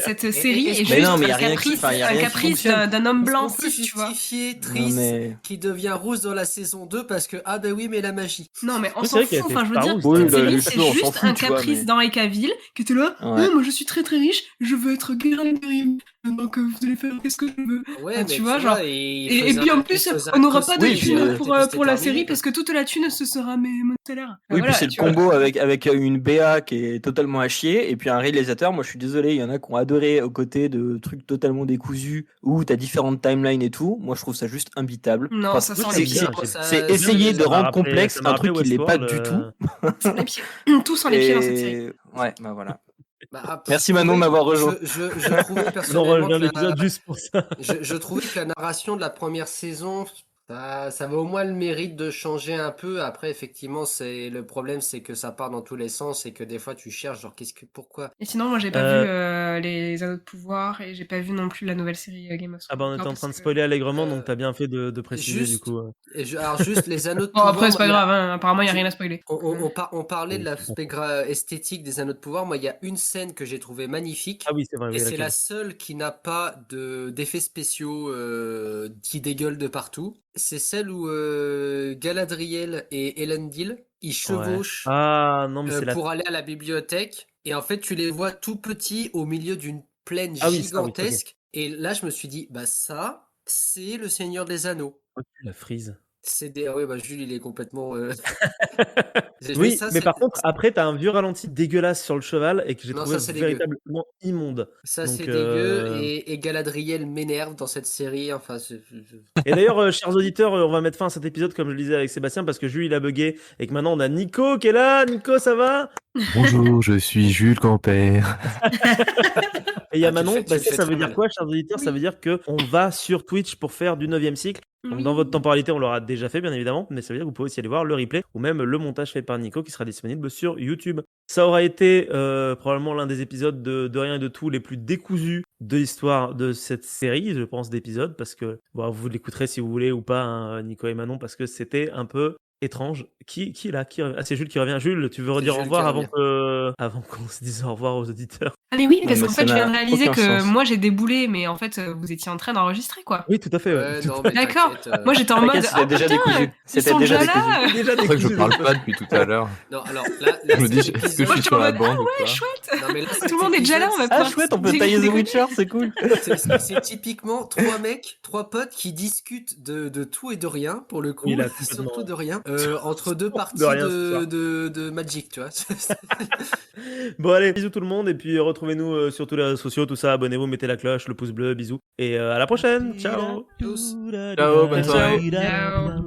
Cette série et- est mais juste non, mais y a un rien caprice, y a rien qui fonctionne. d'un homme blanc On peut cis, tu vois. justifier Non, Triss mais... qui devient rousse dans la saison 2 parce que, ah ben oui, mais la magie. Non, mais on Oui, c'est s'en vrai fout. qu'elle a fait Enfin, je veux pas dire, rouge, Oui, cette série, les c'est cheveux, on s'en juste fout, un tu vois, caprice mais- d'Henri Cavill qui était là. Ouais. Moi, je suis très très riche. Je veux être Geralt de Rivia. Donc, vous allez faire qu'est-ce que je veux. Ouais, Ah, mais tu vois, genre. Et puis en plus, faisait on un n'aura pas de Oui, cosplay, thune puis, pour la série parce que toute la thune, ce sera mon salaire. Oui, Voilà, puis c'est le tu vois. combo avec une BA qui est totalement à chier, et puis un réalisateur, moi je suis désolé, il y en a qui ont adoré aux côtés de trucs totalement décousus, où t'as différentes timelines et tout, moi je trouve ça juste imbitable. Non, Enfin, ça Oui, sent c'est les bien, pieds. c'est essayer de Ça m'a rendre rappelé- complexe ça m'a un rappelé truc qui l'est pas Westworld, du tout. Ça sent les pieds. Tout sent les pieds dans cette série. Et ouais, bah voilà. Bah, Merci en Manon de vrai, m'avoir rejoint. je trouvais On personnellement revient que l'épisode juste pour ça. je trouvais que la narration de la première saison, Ça va au moins le mérite de changer un peu. Après, effectivement, le problème, c'est que ça part dans tous les sens et que des fois, tu cherches, genre, pourquoi? Et sinon, moi, j'ai pas Euh, vu les Anneaux de Pouvoir et j'ai pas vu non plus la nouvelle série Game of Ah Thrones bah on encore était en parce train de que... spoiler allègrement, Euh, donc t'as bien fait de préciser du Juste, coup. alors juste les anneaux de Bon, pouvoir, après, c'est moi, pas il y a, grave, hein. Apparemment, il y a tu- rien à spoiler. on parlait de Oui, c'est bon. l'aspect esthétique des anneaux de pouvoir. Moi, il y a une scène que j'ai trouvée magnifique. Ah oui, c'est vrai, Et oui, c'est la laquelle? seule qui n'a pas d'effets spéciaux qui dégueulent de partout. C'est celle où Galadriel et Elendil, ils Ouais. chevauchent Ah non, mais c'est la. pour aller à la bibliothèque. Et en fait, tu les vois tout petits au milieu d'une plaine Ah oui, ça, oui, ok. gigantesque. Et là, je me suis dit, bah ça, c'est le Seigneur des Anneaux. Ok, la frise. Ah oui, bah Jules, il est complètement. Mais Oui, ça, mais par contre, après, t'as un vieux ralenti dégueulasse sur le cheval et que j'ai non, trouvé ça, c'est dégueu. véritablement immonde. Ça, Donc, c'est dégueu. Et Galadriel m'énerve dans cette série. Enfin, Et d'ailleurs, chers auditeurs, on va mettre fin à cet épisode, comme je le disais avec Sébastien, parce que Jules, il a bugué et que maintenant, on a Nico qui est là. Nico, ça va? Bonjour, je suis Jules Campère. Et il y a Ah, Manon. tu le fais Ça très veut dire mal. quoi, chers auditeurs? Ça Oui. veut dire qu'on va sur Twitch pour faire du 9e cycle. Donc, dans votre temporalité, on l'aura déjà fait, bien évidemment, mais ça veut dire que vous pouvez aussi aller voir le replay ou même le montage fait par Nico qui sera disponible sur YouTube. Ça aura été probablement l'un des épisodes de Rien et de Tout les plus décousus de l'histoire de cette série, je pense, d'épisodes, parce que bon, vous l'écouterez si vous voulez ou pas, hein, Nico et Manon, parce que c'était un peu étrange. Qui est là? Ah, c'est Jules qui revient. Jules, tu veux C'est redire au Jules qui revoir revient. avant qu'on se dise au revoir aux auditeurs? Ah mais oui, Non, parce mais qu'en ça fait, je viens n'a de réaliser aucun que sens. moi, j'ai déboulé, mais en fait, vous étiez en train d'enregistrer, quoi. Oui, tout à fait. Ouais, Tout non, à fait. mais D'accord. t'inquiète. Moi, j'étais en mode, T'inquiète, c'était ah déjà putain, décousu. ils C'était sont déjà déjà décousu. là. Déjà C'est pour ça que je décousu, parle donc. pas depuis tout à l'heure. Non, alors là, Je me dis, cet est-ce que je Moi, suis j'étais sur en la mode, bande ah ou ouais, pas? chouette. Non, mais là, Tout le monde est déjà là, on va Ah, pouvoir chouette, on peut tailler The déconner. Witcher, c'est cool. C'est typiquement trois potes qui discutent de tout et de rien, pour le coup, Oui, là, complètement. surtout de rien, entre deux parties De rien ce soir. de Magic, tu vois. Bon, allez, bisous tout le monde. Et puis retrouvez-nous sur tous les réseaux sociaux, tout ça. Abonnez-vous, mettez la cloche, le pouce bleu, bisous. Et à la prochaine. Ciao. Tous. Ciao, bonne soirée. Ciao.